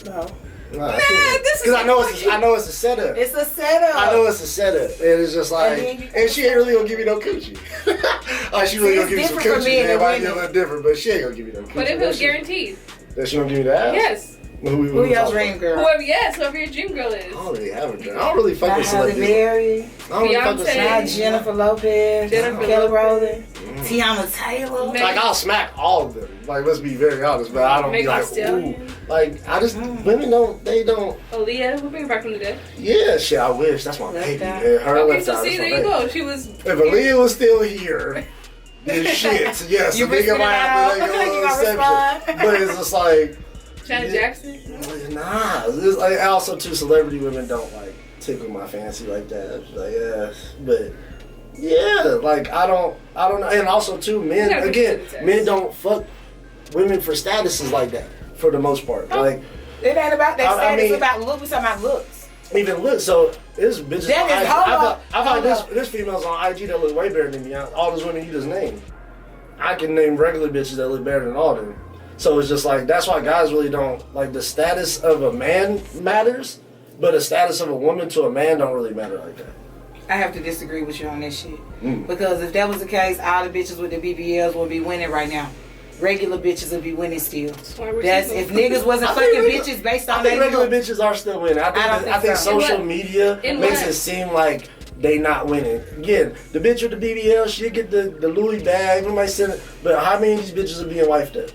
No. Nah, this is because I know it's a setup. It's a setup. I know it's a setup, and it's just like, and she ain't really gonna give you no coochie. Like she really gonna give you some coochie. It might be a little different, but she ain't gonna give you no coochie. But if it was guaranteed, that she gonna give you that? Yes. Who your dream girl? Whoever your dream girl is. I don't really have a dream. I don't really fuck with Halle celebrities. Berry, I don't really fuck with Beyonce. celebrities. Jennifer Lopez, Kelly Rowland, Tiana Taylor. Meg- Like I'll smack all of them. Like let's be very honest, but I don't be Megan like, Thee Stallion. ooh. Like I just women don't. They don't. Aaliyah, we'll bring her back from the dead. Yeah, shit. I wish. That's my Left baby. Eye. Man. Her Okay, left so eye, see, that's there my you baby. go. She was. If Aaliyah was still here, then shit. Yes, You a nigga risking it might have to out. make a You little gonna exception. respond? But it's just like. Janet Jackson. Nah, it's like also too celebrity women don't like tickle my fancy like that. Like but yeah, like I don't know. And also too, men gotta again, put it to the men test. don't fuck women for statuses like that for the most part. Like It ain't about that I status. mean- It's about look. We talking about looks. even look, so this bitches That on is IG. homo. I've had Homo. this females on IG that look way better than me. All those women you just named, I can name regular bitches that look better than all of them. So it's just like, that's why guys really don't, like the status of a man matters, but the status of a woman to a man don't really matter like that. I have to disagree with you on that shit. Because if that was the case, all the bitches with the BBLs would be winning right now. Regular bitches would be winning still. That's if niggas wasn't I think fucking regular- bitches based I on think their regular look. bitches are still winning. I don't think think so. social In what? media In makes what? it seem like they not winning. Again, the bitch with the BBL, she'll get the Louis bag, we might send it, but how many of these bitches are being wifed up?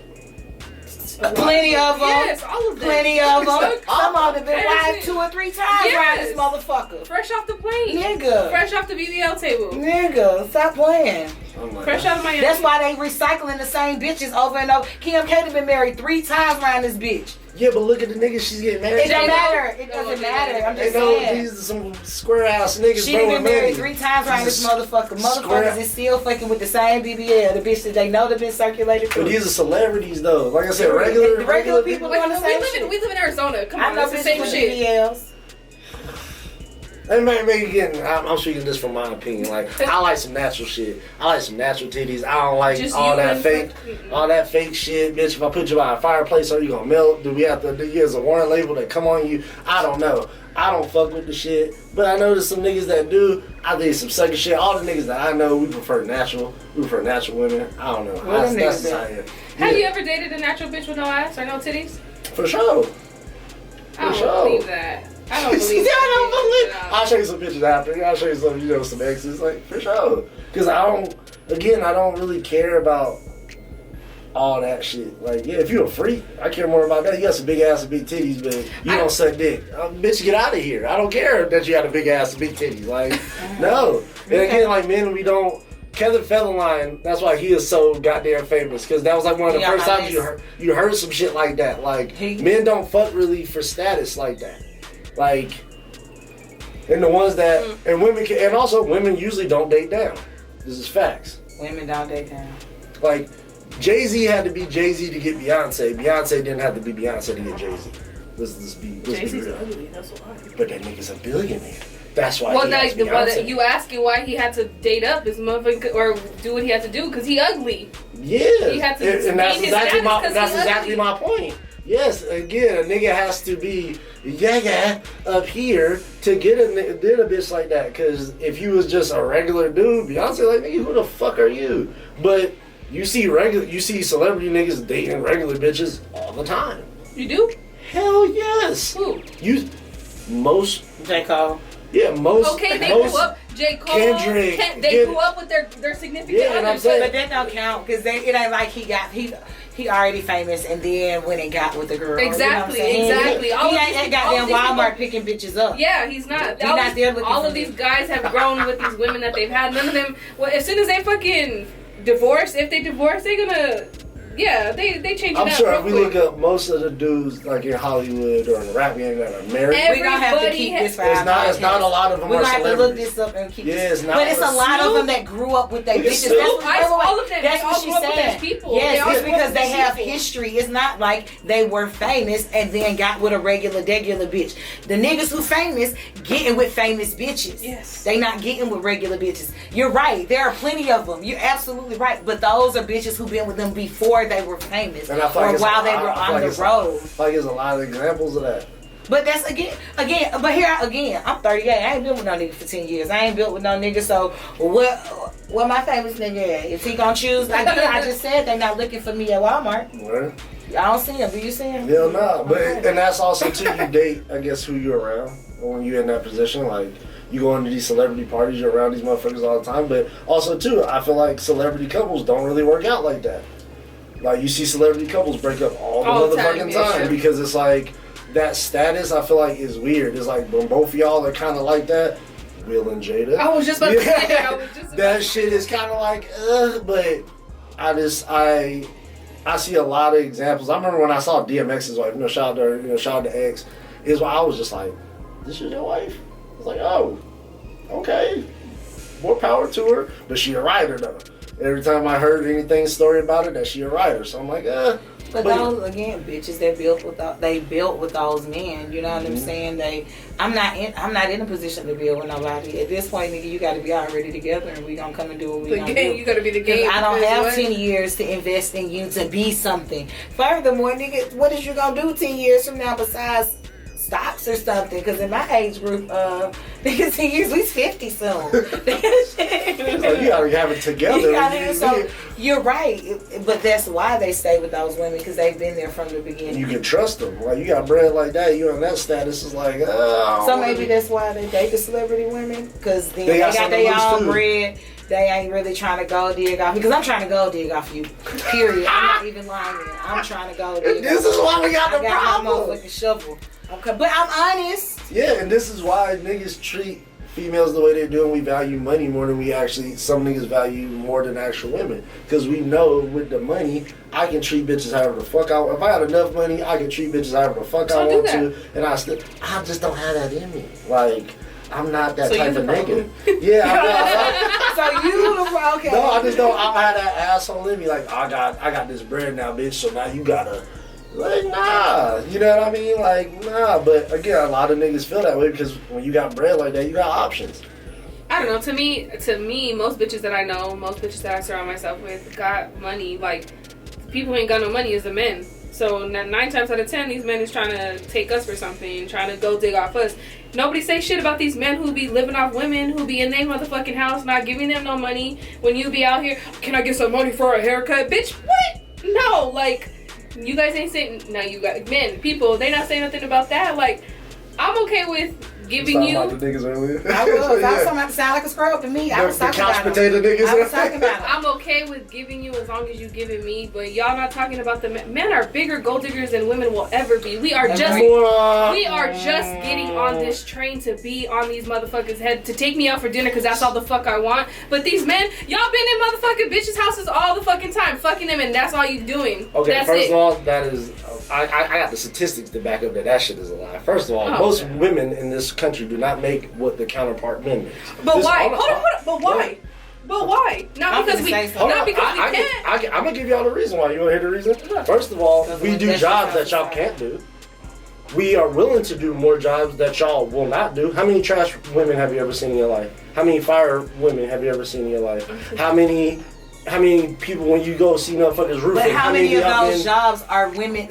Plenty of them. Yes, all of them. Plenty of them. Some of them been Yes. wives 2 or 3 times Yes. around this motherfucker. Fresh off the plane. Nigga. Fresh off the BBL table. Nigga, stop playing. Oh my Fresh God. out of Miami. That's why they recycling the same bitches over and over. Kim K done been married 3 times around this bitch. Yeah, but look at the niggas she's getting married It to. don't matter. It They doesn't know. matter. I'm They just know saying. these are some square ass niggas. She bro, done been with married money. 3 times around this These are motherfucker. square- Motherfuckers is still fucking with the same BBL. The bitch that they know that been circulated But through. these are celebrities though. Like I said, The regular regular people Wait, doing the we same live shit. in Arizona. Come I on, know it's the bitches same with shit. BBLs. And maybe again, I'm speaking this from my opinion. Like I like some natural shit. I like some natural titties. I don't like Just all you that and fake, all that fake shit, bitch. If I put you by a fireplace, are you gonna melt? Do we have to use a warrant label that come on you? I don't know. I don't fuck with the shit, but I know there's some niggas that do. I think some sucker shit. All the niggas that I know, we prefer natural. We prefer natural women. I don't know. What them That's niggas just how I at? am. Have Yeah, you ever dated a natural bitch with no ass or no titties? For sure. I don't sure. believe that. I don't believe Yeah, that. I don't believe. No. I'll show you some pictures after. I'll show you some, some exes. Like for sure. Because I don't really care about all that shit. Like, yeah, if you're a freak, I care more about that. You got some big ass and big titties, but you don't suck dick. Bitch, get out of here. I don't care that you got a big ass and big titties. Like, no. And again, like men, we don't. Kevin Federline, that's why he is so goddamn famous. Because that was like one of the first times you heard some shit like that. Like, men don't fuck really for status like that. Like, and the ones that, and women can, and also women usually don't date down. This is facts. Women don't date down. Like, Jay-Z had to be Jay-Z to get Beyonce. Beyonce didn't have to be Beyonce to get Jay-Z. Let's be Jay-Z's real. ugly, that's why. But that nigga's a billionaire. That's why Well, he has Beyonce. you asking why he had to date up his motherfucker or do what he had to do because he ugly. Yeah. He had to and that's gain his exactly status my 'cause that's he exactly ugly. my point. Yes, again, a nigga has to be up here to get a bitch like that. Because if you was just a regular dude, Beyonce like, nigga, who the fuck are you? But you see celebrity niggas dating regular bitches all the time. You do? Hell yes. Who? Most. J. Cole. Yeah, most. Okay, they most, grew up. J. Cole. Kendrick, They grew up with their significant Yeah, and I'm others. saying- But that don't count because it ain't like he already famous and then went and got with the girl. Exactly, You know what I'm saying? exactly. All He of ain't these- at all of goddamn these people- Walmart picking bitches up. Yeah, he's not. He's not there looking all for of these them. guys have grown with these women that they've had. None of them. Well, as soon as they fucking divorce, if they divorce, they're gonna Yeah, they change it I'm up sure real if we quick. look up most of the dudes like in Hollywood or in the rap game that are married, We're gonna have to keep this for it's not a lot of them We're are gonna have to look celebrities. this up and keep Yeah, this. it's not. But it's a lot of Snoop. them that grew up with their Look at bitches. Snoop. All of them. That's They what all she's grew up with saying. their people. They Yes, all it's grew up because with they their have people. history. It's not like they were famous and then got with a regular bitch. The niggas who famous getting with famous bitches. Yes. They not getting with regular bitches. You're right. There are plenty of them. You're absolutely right. But those are bitches who been with them before they were famous And I feel or like it's while a they lot- were I feel on like the it's road. I feel like there's a lot of examples of that. But that's but here again, I'm 38. I ain't been with no nigga for 10 years. I ain't built with no nigga. So what my famous nigga at? Is he gonna choose? Like I just said, they not looking for me at Walmart. Right? I don't see him. Do you see him? Hell nah. But Okay. and that's also too, you date, I guess, who you're around when you're in that position. Like you go into these celebrity parties, you're around these motherfuckers all the time. But also too, I feel like celebrity couples don't really work out like that. Like you see celebrity couples break up all the time, motherfucking yeah. time because it's like that status. I feel like is weird. It's like when both of y'all are kind of like that. Will and Jada. I was just about to say that. I was just about That to shit is kind of like, but I see a lot of examples. I remember when I saw DMX's wife, shout out to her, shout out to X, is why I was just like, this is your wife? I was like, oh, okay. More power to her. But she a writer though. Every time I heard anything story about her, that she a writer. So I'm like, But those again, bitches that built with those men. You know what I'm saying? I'm not in a position to build with nobody. At this point, nigga, you got to be already together, and we gonna come and do what we the gonna game. do. You gotta be the game. I don't because have what? 10 years to invest in you to be something. Furthermore, nigga, what is you gonna do 10 years from now besides stocks or something? Because in my age group, niggas 10 years, we's 50 soon. oh, you gotta have it together. So you're right, but that's why they stay with those women, because they've been there from the beginning. You can trust them. Like you got bread like that, you in that status is like, So maybe that's why they date the celebrity women, because then They they got got something their to lose, own too. bread. They ain't really trying to go dig off, because I'm trying to go dig off you. Period. I'm not even lying. I'm trying to go dig This off is why we got I the got my problem. motherfucking shovel. Okay, but I'm honest. Yeah, and this is why niggas treat females the way they do, and we value money more than we actually. Some niggas value more than actual women, because we know with the money, I can treat bitches however the fuck I want. If I had enough money, I can treat bitches however the fuck I So do want that. to, and I just don't have that in me. Like I'm not that So type you of the nigga. problem. Yeah, I'm not. So you the okay? No, I just don't. I don't have that asshole in me. Like I got this bread now, bitch. So now you gotta. Like, nah, you know what I mean? Like, nah, but again, a lot of niggas feel that way because when you got bread like that, you got options. I don't know. To me, most bitches that I know, most bitches that I surround myself with, got money. Like, people who ain't got no money is the men. So 9 times out of 10, these men is trying to take us for something, trying to go dig off us. Nobody say shit about these men who be living off women, who be in their motherfucking house, not giving them no money. When you be out here, can I get some money for a haircut, bitch? What? No, like. You guys ain't saying, now you got men, people, they not saying nothing about that. Like, I'm okay with giving you. About the niggas earlier. I was. I was Yeah. talking about to sound like a scrub to me. I was The talking couch about potato them. niggas. I was talking about them. I'm okay with giving you as long as you giving me, but y'all not talking about the men. Men are bigger gold diggers than women will ever be. We are just getting on this train to be on these motherfuckers' head to take me out for dinner because that's all the fuck I want. But these men, y'all been in motherfucking bitches' houses all the fucking time, fucking them, and that's all you doing. Okay, that's first it. of all, that is, I got the statistics to back up that shit is a lie. First of all, Oh, most okay. women in this country do not make what the counterpart men make. But This- why? hold on, Hold on. But why? But why? Not I'm because gonna we. say something. Not because we I'm can't. gonna give y'all the reason why. You wanna hear the reason? Yeah. First of all, Because we when do that's jobs your that y'all job. can't do. We are willing to do more jobs that y'all will not do. How many trash women have you ever seen in your life? How many fire women have you ever seen in your life? How many people when you go see motherfuckers roofing? But how many of y'all those been- jobs are women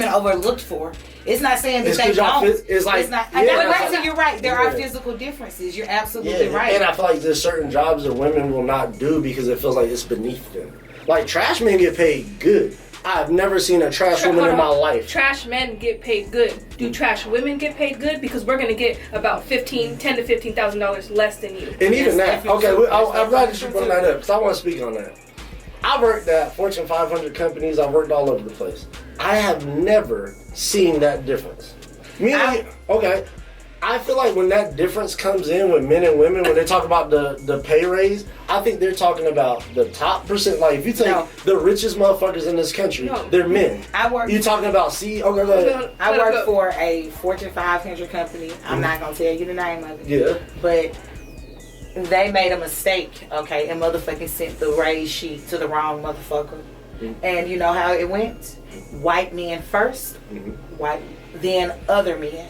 overlooked for? It's not saying that It's they 'cause y'all don't. it's like, not. yeah, You're it's right. like- You're right. There are Yeah. physical differences. You're absolutely Yeah, right. and I feel like there's certain jobs that women will not do because it feels like it's beneath them. Like trash men get paid good. I've never seen a trash woman in my life. Trash men get paid good. Do trash women get paid good? Because we're gonna get about $10,000 to $15,000 less than you. And even that, That's okay, different. I'm glad that you brought that up because I want to speak on that. I worked at Fortune 500 companies. I worked all over the place. I have never seen that difference. Meaning, okay, I feel like when that difference comes in with men and women, when they talk about the pay raise, I think they're talking about the top percent. Like if you take the richest motherfuckers in this country, they're men. You talking about CEO? Go ahead. I work for a Fortune 500 company. I'm not gonna tell you the name of it. Yeah. But they made a mistake, okay, and motherfucking sent the raise sheet to the wrong motherfucker. And you know how it went? White men first, white, then other men.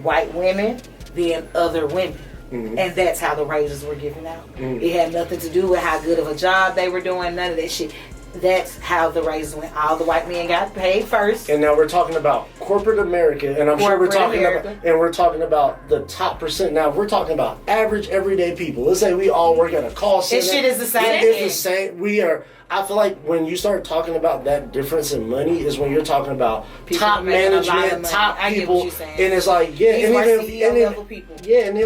White women, then other women. And that's how the raises were given out. It had nothing to do with how good of a job they were doing, none of that shit. That's how the raises went. All the white men got paid first. And now we're talking about corporate America, and I'm sure we're talking about the top percent. Now we're talking about average everyday people. Let's say we all work at a call center. This shit is the same. It's the same. We are. I feel like when you start talking about that difference in money is when you're talking about people top management, top people, and it's like and then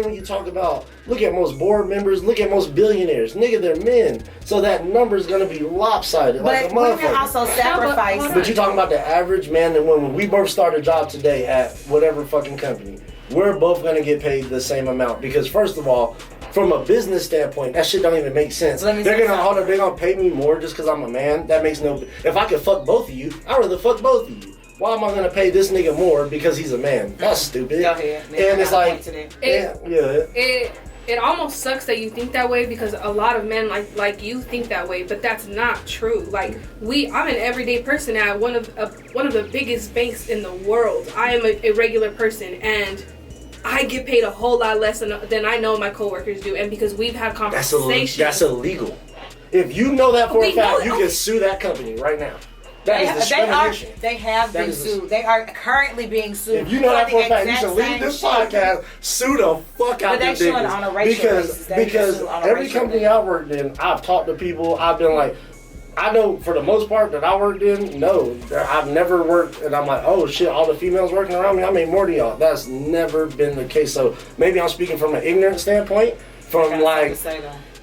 when you talk about look at most board members, look at most billionaires, nigga, they're men, so that number's gonna be lopsided. But like women also sacrifice. But you're talking about the average man and woman. We both start a job today at whatever fucking company. We're both gonna get paid the same amount because first of all, from a business standpoint, that shit don't even make sense. They're gonna pay me more just because I'm a man. That makes no. If I could fuck both of you, I'd rather fuck both of you. Why am I gonna pay this nigga more because he's a man? That's stupid. Go ahead. And it's like, it almost sucks that you think that way because a lot of men like you think that way, but that's not true. Like I'm an everyday person at one of the biggest banks in the world. I am a regular person and I get paid a whole lot less than I know my coworkers do, and because we've had conversations. That's illegal. If you know that for a fact, you can sue that company right now. That is discrimination. They have been sued. They are currently being sued. If you know that for a fact, you should leave this podcast, sue the fuck out of this niggas. Because every company I've worked in, I've talked to people, I've been like, I know for the most part that I worked in, no, I've never worked, and I'm like, oh shit, all the females working around me, I made more than y'all. That's never been the case. So maybe I'm speaking from an ignorant standpoint,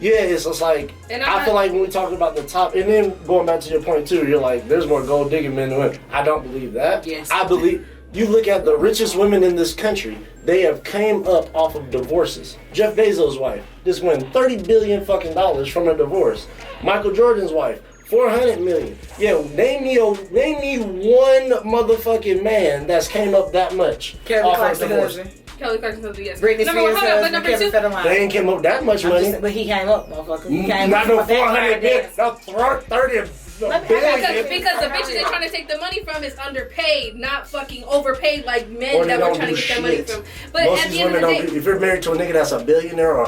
it's just like, I feel like when we talk about the top, and then going back to your point too, you're like, there's more gold digging men than women. I don't believe that. Yes. I believe, you look at the richest women in this country, they have came up off of divorces. Jeff Bezos' wife just won $30 billion fucking dollars from a divorce. Michael Jordan's wife, $400 million. Yeah, name me one motherfucking man that's came up that much off of divorce. Kelly Clarkson's husband, yes. Britney Spears' husband, but Kevin Federline. They ain't came up that much money. But he came up, motherfucker. He came not up no 400 million, no 30 because the bitches they're trying to take the money from is underpaid, not fucking overpaid like men that we're trying to get their money from. But most at the end of the day, if you're married to a nigga that's a billionaire or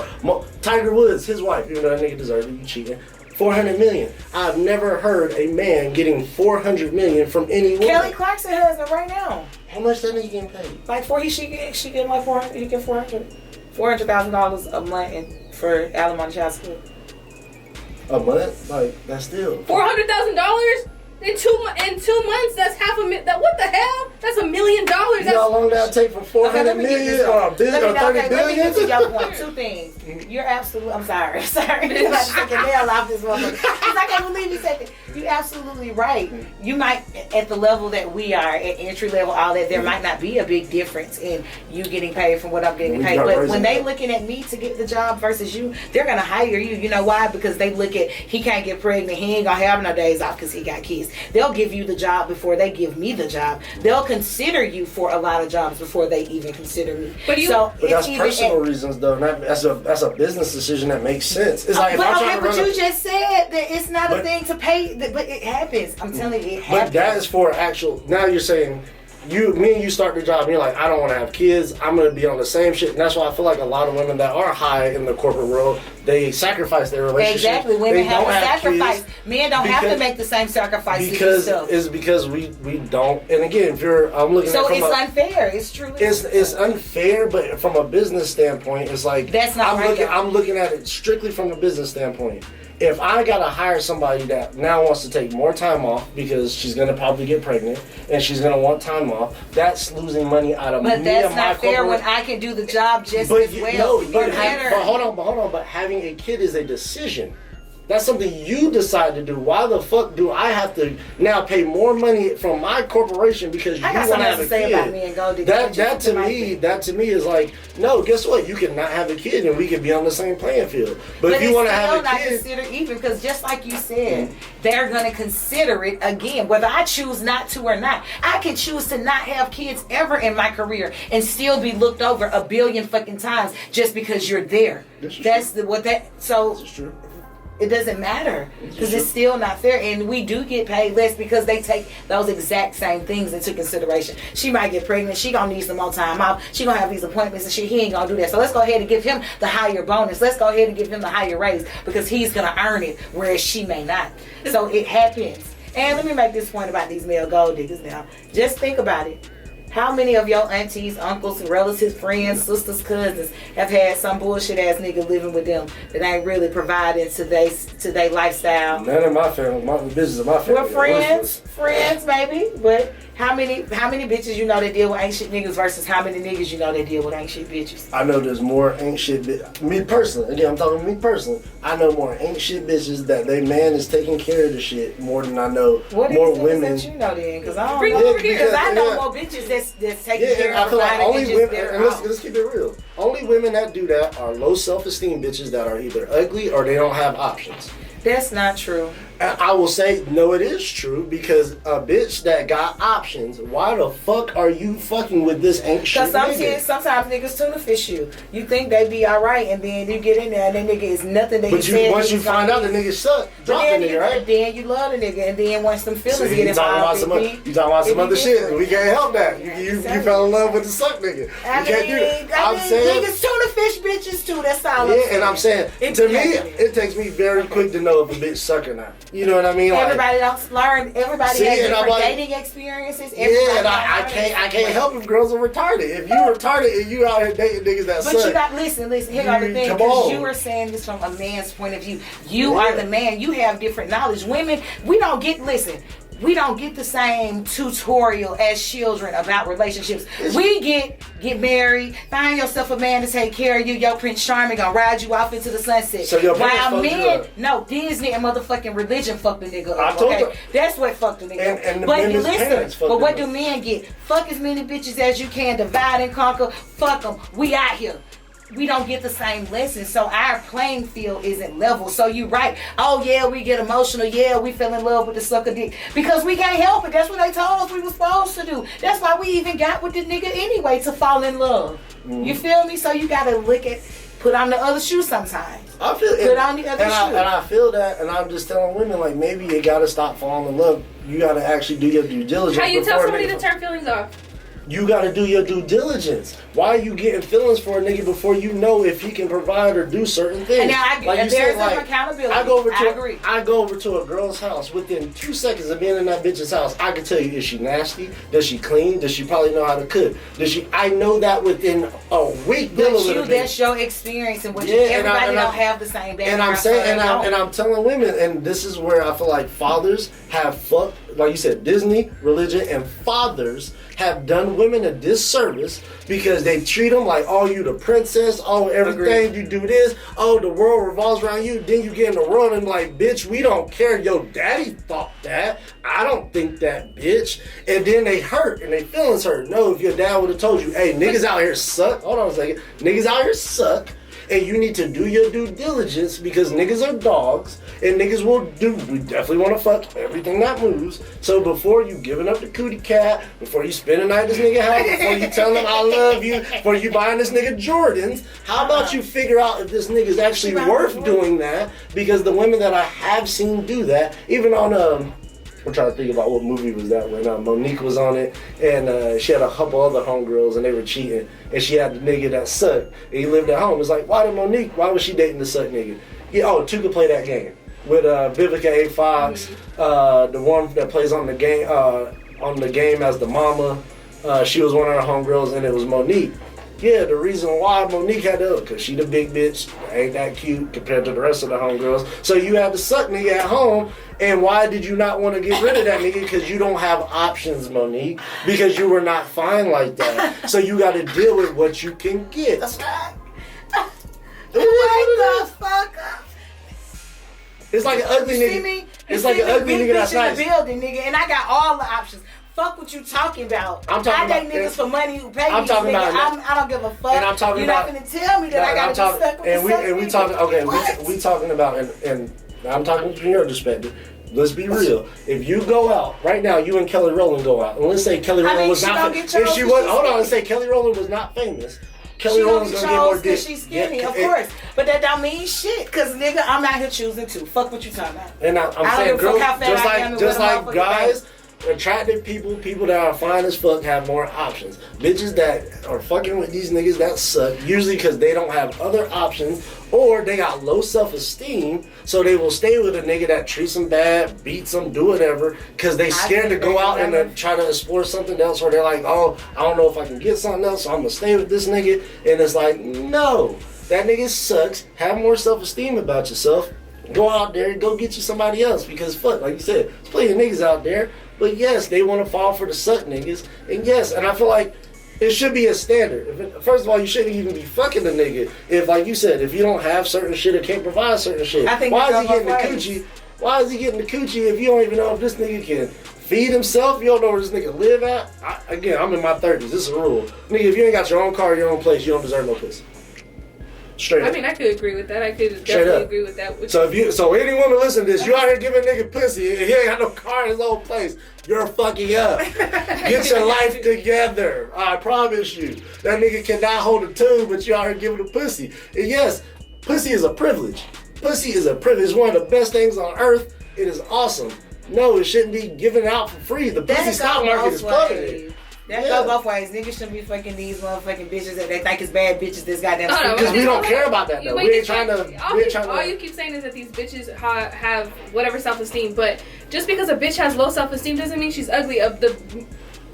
Tiger Woods, his wife, even though that nigga deserved it, you cheating. $400 million. I've never heard a man getting $400 million from any woman. Kelly Clarkson husband right now. How much that nigga getting paid? Like she get like $400,000 a month for alimony child support. A month? Like that's still $400,000 in 2 months. That's $500,000. What the hell? That's $1 million. You know how long that'll take for $400 million or $30 billion? Let me get to your point. Two things. You're absolutely. I'm sorry. I'm about to take a nail off this motherfucker because I can't believe you said that. You're absolutely right. You might, at the level that we are, at entry level, all that, there might not be a big difference in you getting paid from what I'm getting paid. But when they looking at me to get the job versus you, they're gonna hire you. You know why? Because they look at he can't get pregnant. He ain't gonna have no days off because he got kids. They'll give you the job before they give me the job. They'll consider you for a lot of jobs before they even consider me. But that's personal reasons though. That's a business decision that makes sense. It's like but you just said that it's not a thing to pay. But it happens. I'm telling you, it happens. But that is for actual. Now you're saying, me and you start the job and you're like, I don't want to have kids. I'm going to be on the same shit. And that's why I feel like a lot of women that are high in the corporate world, they sacrifice their relationship. Exactly. Women have to sacrifice. Men don't have to make the same sacrifices. Because we don't. And again, I'm looking so at it it's unfair. It's truly it's unfair, but from a business standpoint, it's like that's not I'm looking at it strictly from a business standpoint. If I gotta hire somebody that now wants to take more time off because she's gonna probably get pregnant and she's gonna want time off, that's losing money out of me and my corporate. But that's not fair when I can do the job just as well. But hold on. But having a kid is a decision. That's something you decide to do. Why the fuck do I have to now pay more money from my corporation because you want to have a kid? About me and go that to me is like, no, guess what? You can not have a kid and we can be on the same playing field. But if you want to have a kid, consider even because just like you said, they're gonna consider it again, whether I choose not to or not. I can choose to not have kids ever in my career and still be looked over a billion fucking times just because you're there. That's true. It doesn't matter because it's still not fair, and we do get paid less because they take those exact same things into consideration. She might get pregnant, she gonna need some more time off, she gonna have these appointments and shit. He ain't gonna do that, so let's go ahead and give him the higher bonus, let's go ahead and give him the higher raise because he's gonna earn it, whereas she may not. So it happens. And let me make this point about these male gold diggers now. Just think about it. How many of your aunties, uncles, relatives, friends, sisters, cousins have had some bullshit ass nigga living with them that ain't really providing to their lifestyle? None of my family, the business of my family. Well, friends maybe, but how many bitches you know that deal with ain't shit niggas versus how many niggas you know that deal with ain't shit bitches? I know there's more ain't shit bitches. Me personally, again, I'm talking me personally. I know more ain't shit bitches that they man is taking care of the shit more than I know more women. That you know then? Because I don't Bring know. over here. Because I know more bitches that's taking care I of feel like only women. And let's let's keep it real. Only women that do that are low self-esteem bitches that are either ugly or they don't have options. That's not true. I will say, no, it is true because a bitch that got options, why the fuck are you fucking with this ain't shit nigga? Because sometimes niggas tuna fish you. You think they be alright and then you get in there and that nigga is nothing that once you find out the nigga suck, drop the nigga, right? Then you love the nigga and then once some feelings get involved, you talking about some other shit. We can't help that. You fell in love with the suck nigga. I mean, niggas tuna fish bitches too. That's all I'm saying. And I'm saying, to me, it takes me very quick to know if a bitch suck or not. You know what I mean? Everybody don't learn. Everybody has different dating experiences. And I can't help if girls are retarded. If you retarded and you out here dating niggas that suck. But you got listen. Here are the thing. Because you were saying this from a man's point of view. You are the man. You have different knowledge. Women, we don't get the same tutorial as children about relationships. We get married, find yourself a man to take care of you. Your Prince Charming gonna ride you off into the sunset. So your parents Disney and motherfucking religion fucked the nigga up. Okay, that's what fucked the nigga up. And but listen, but what do men get? Fuck as many bitches as you can, divide and conquer. Fuck them. We out here. We don't get the same lessons, so our playing field isn't level. So you're right. Oh yeah, we get emotional. Yeah, we fell in love with the sucker dick because we can't help it. That's what they told us we were supposed to do. That's why we even got with the nigga anyway, to fall in love. Mm-hmm. You feel me? So you gotta put on the other shoe sometimes. I feel put on the other shoe. And I feel that, and I'm just telling women like maybe you gotta stop falling in love. You gotta actually do your due diligence. How you tell somebody to turn feelings off? You gotta do your due diligence. Why are you getting feelings for a nigga before you know if he can provide or do certain things? And now there's some accountability. I go over to a girl's house. Within 2 seconds of being in that bitch's house, I can tell you, is she nasty? Does she clean? Does she probably know how to cook? I know that within a week. That's your experience and everybody don't have the same background. And I'm saying, and I'm telling women, and this is where I feel like fathers have fucked, like you said, Disney, religion, and fathers have done women a disservice because they treat them like, oh, you the princess, oh, everything you do this, oh, the world revolves around you. Then you get in the world and like, bitch, we don't care. Your daddy thought that. I don't think that, bitch. And then they hurt and their feelings hurt. No, if your dad would have told you, hey, niggas out here suck. Hold on a second. Niggas out here suck. And you need to do your due diligence because niggas are dogs and niggas we definitely want to fuck everything that moves. So before you giving up the cootie cat, before you spend the night at this nigga house, before you tell him I love you, before you buying this nigga Jordans, how about you figure out if this nigga's actually worth doing that? Because the women that I have seen do that, even on I'm trying to think about what movie was that when Monique was on it and she had a couple other homegirls and they were cheating and she had the nigga that sucked and he lived at home. It's like, why was she dating the suck nigga? Yeah, two could play that game with Vivica A. Fox, the one that plays on the game as the mama. She was one of her homegirls and it was Monique. Yeah, the reason why Monique had to, because she the big bitch, ain't that cute compared to the rest of the homegirls. So you had to suck nigga at home. And why did you not want to get rid of that nigga? Because you don't have options, Monique. Because you were not fine like that. So you got to deal with what you can get. That's right. Wake the fuck up. It's like an ugly You nigga. see me? It's like an ugly nigga that's nice. in the building, nigga, and I got all the options. Fuck what you talking about. I'm talking I date about- niggas for money who pay I'm me. talking Nigga. about- I don't give a fuck. And I'm talking You're about- not gonna tell me that I gotta be stuck with and we nigga. talking. Okay, What? we talking about and I'm talking from your perspective. Let's be real. If you go out right now, you and Kelly Rowland go out, and let's say Kelly Rowland was she not. don't get chose If she 'cause was, she's hold on. skinny. Let's say Kelly Rowland was not famous. Kelly She Rowland's don't gonna get more chose dick. because she's skinny, Yeah, of course. But that don't mean shit, cause nigga, I'm out here choosing too. Fuck what you talking about. And I'm I don't saying, give a fuck girls, how fat just I am like and just what a like motherfucker guys, attractive people that are fine as fuck have more options. Bitches that are fucking with these niggas that suck, usually because they don't have other options or they got low self-esteem, so they will stay with a nigga that treats them bad, beats them, do whatever, because they scared to go out and try to explore something else, or they're like, oh, I don't know if I can get something else, so I'm gonna stay with this nigga. And it's like, no, that nigga sucks. Have more self-esteem about yourself. Go out there and go get you somebody else, because fuck, like you said, there's plenty of niggas out there. But yes, they want to fall for the suck niggas. And yes, and I feel like it should be a standard. First of all, you shouldn't even be fucking a nigga if, like you said, if you don't have certain shit or can't provide certain shit. I think why is he that's getting the both coochie? Why is he getting the coochie if you don't even know if this nigga can feed himself? You don't know where this nigga live at? Again, I'm in my 30s. This is a rule. Nigga, if you ain't got your own car, your own place, you don't deserve no pussy. Straight up. I mean, I could agree with that. I could Straight definitely up. agree with that. So any woman listen to this, you out here giving a nigga pussy and he ain't got no car in his own place, you're fucking up. Get your life together. I promise you. That nigga cannot hold a tune, but you out here giving a pussy. And yes, pussy is a privilege. Pussy is a privilege. It's one of the best things on earth. It is awesome. No, it shouldn't be given out for free. The pussy stock market is plummeted. That go both ways. Niggas shouldn't be fucking these motherfucking bitches that they think is bad bitches. This goddamn Hold on, Because we don't care about that though. Wait, We ain't trying to. all you keep saying is that these bitches have whatever self-esteem, but just because a bitch has low self-esteem doesn't mean she's ugly. The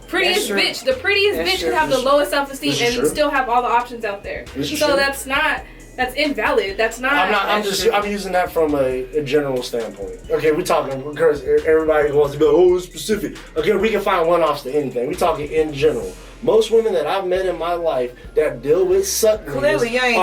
prettiest bitch, the prettiest bitch can have the lowest self-esteem and still have all the options out there. So that's invalid. That's not. I'm using that from a general standpoint. Okay, we're talking because everybody wants to go, oh, it's specific. Okay, we can find one-offs to anything. We're talking in general. Most women that I've met in my life that deal with suck clearly you ain't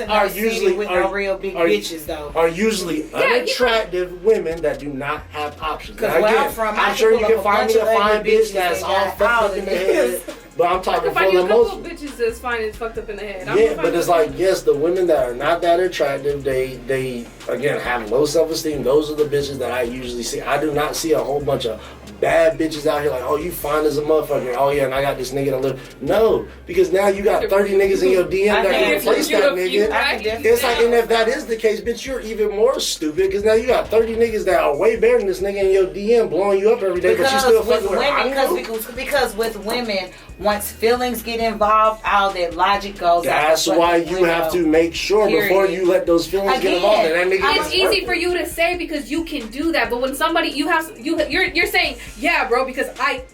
are usually with no real big bitches though. Are usually unattractive women that do not have options. Because where I'm from, I'm sure you can find me a fine bitch that's all fucked up in the head. But I'm talking I can find you for a the couple most. bitches that's fine and fucked up in the head. Yeah, but it's like, yes, the women that are not that attractive, they again have low self-esteem. Those are the bitches that I usually see. I do not see a whole bunch of bad bitches out here like, oh, you fine as a motherfucker. Oh yeah, and I got this nigga to live. No, because now you got 30 niggas in your DM that can replace that nigga. It's like, and if that is the case, bitch, you're even more stupid because now you got 30 niggas that are way better than this nigga in your DM blowing you up every day, but you still fucking with her. Because with women, once feelings get involved, all that logic goes out. That's why you have to make sure before you let those feelings get involved. And that nigga it's easy for you to say because you can do that, but when somebody you're saying, yeah, bro, because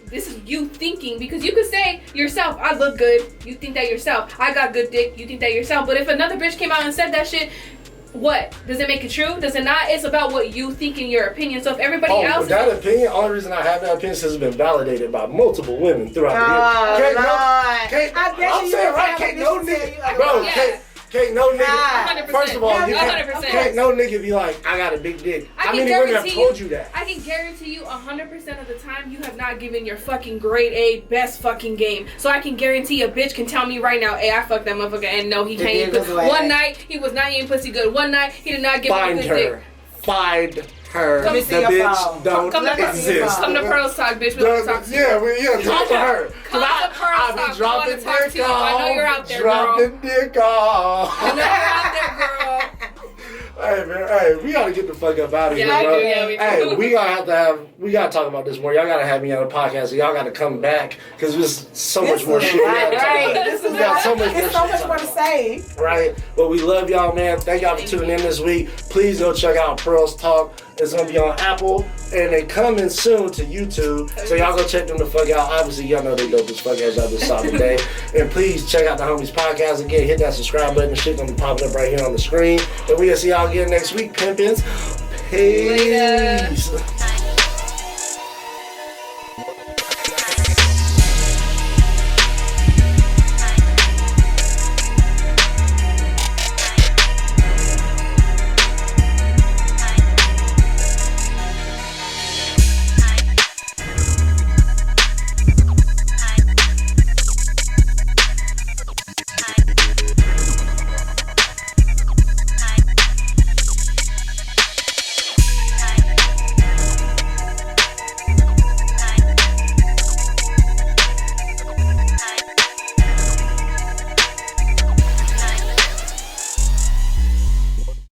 this is you thinking, because you could say yourself, I look good, you think that yourself, I got good dick, you think that yourself, but if another bitch came out and said that shit, what? Does it make it true? Does it not? It's about what you think in your opinion. So if everybody else... that opinion, only reason I have that opinion is it's been validated by multiple women throughout the years. I'm saying, right, can't no nigga... Bro, can't no nigga... 100%. First of all, you 100%. can't no nigga be like, I got a big dick. How many women have told you that? I can guarantee you 100% of the time you have not given your fucking grade A best fucking game. So I can guarantee a bitch can tell me right now, hey, I fucked that motherfucker and no, he can't eat pussy. One night, he was not eating pussy good. One night, he did not give me a good dick. Find her. Come the bitch don't exist. Come to Pearl's Talk, bitch. We want to talk to you. Yeah, talk to her. Come to Pearl's Talk. We want to talk to you. I know you're out there, girl. Drop the dick off. I know you're out there, girl. Hey man, we gotta get the fuck up out of here, bro. We do. Hey, we gotta talk about this more. Y'all gotta have me on the podcast, so y'all gotta come back because there's so much more shit. It's so much more to say. Right, but we love y'all, man. Thank y'all for tuning in this week. Please go check out Pearl's Talk. It's gonna be on Apple, and they coming soon to YouTube. So y'all go check them the fuck out. Obviously, y'all know they dope as fuck as y'all just saw today. And please check out the Homies Podcast again. Hit that subscribe button. Shit gonna be popping up right here on the screen. And we'll see y'all again next week, pimpins. Peace. Later.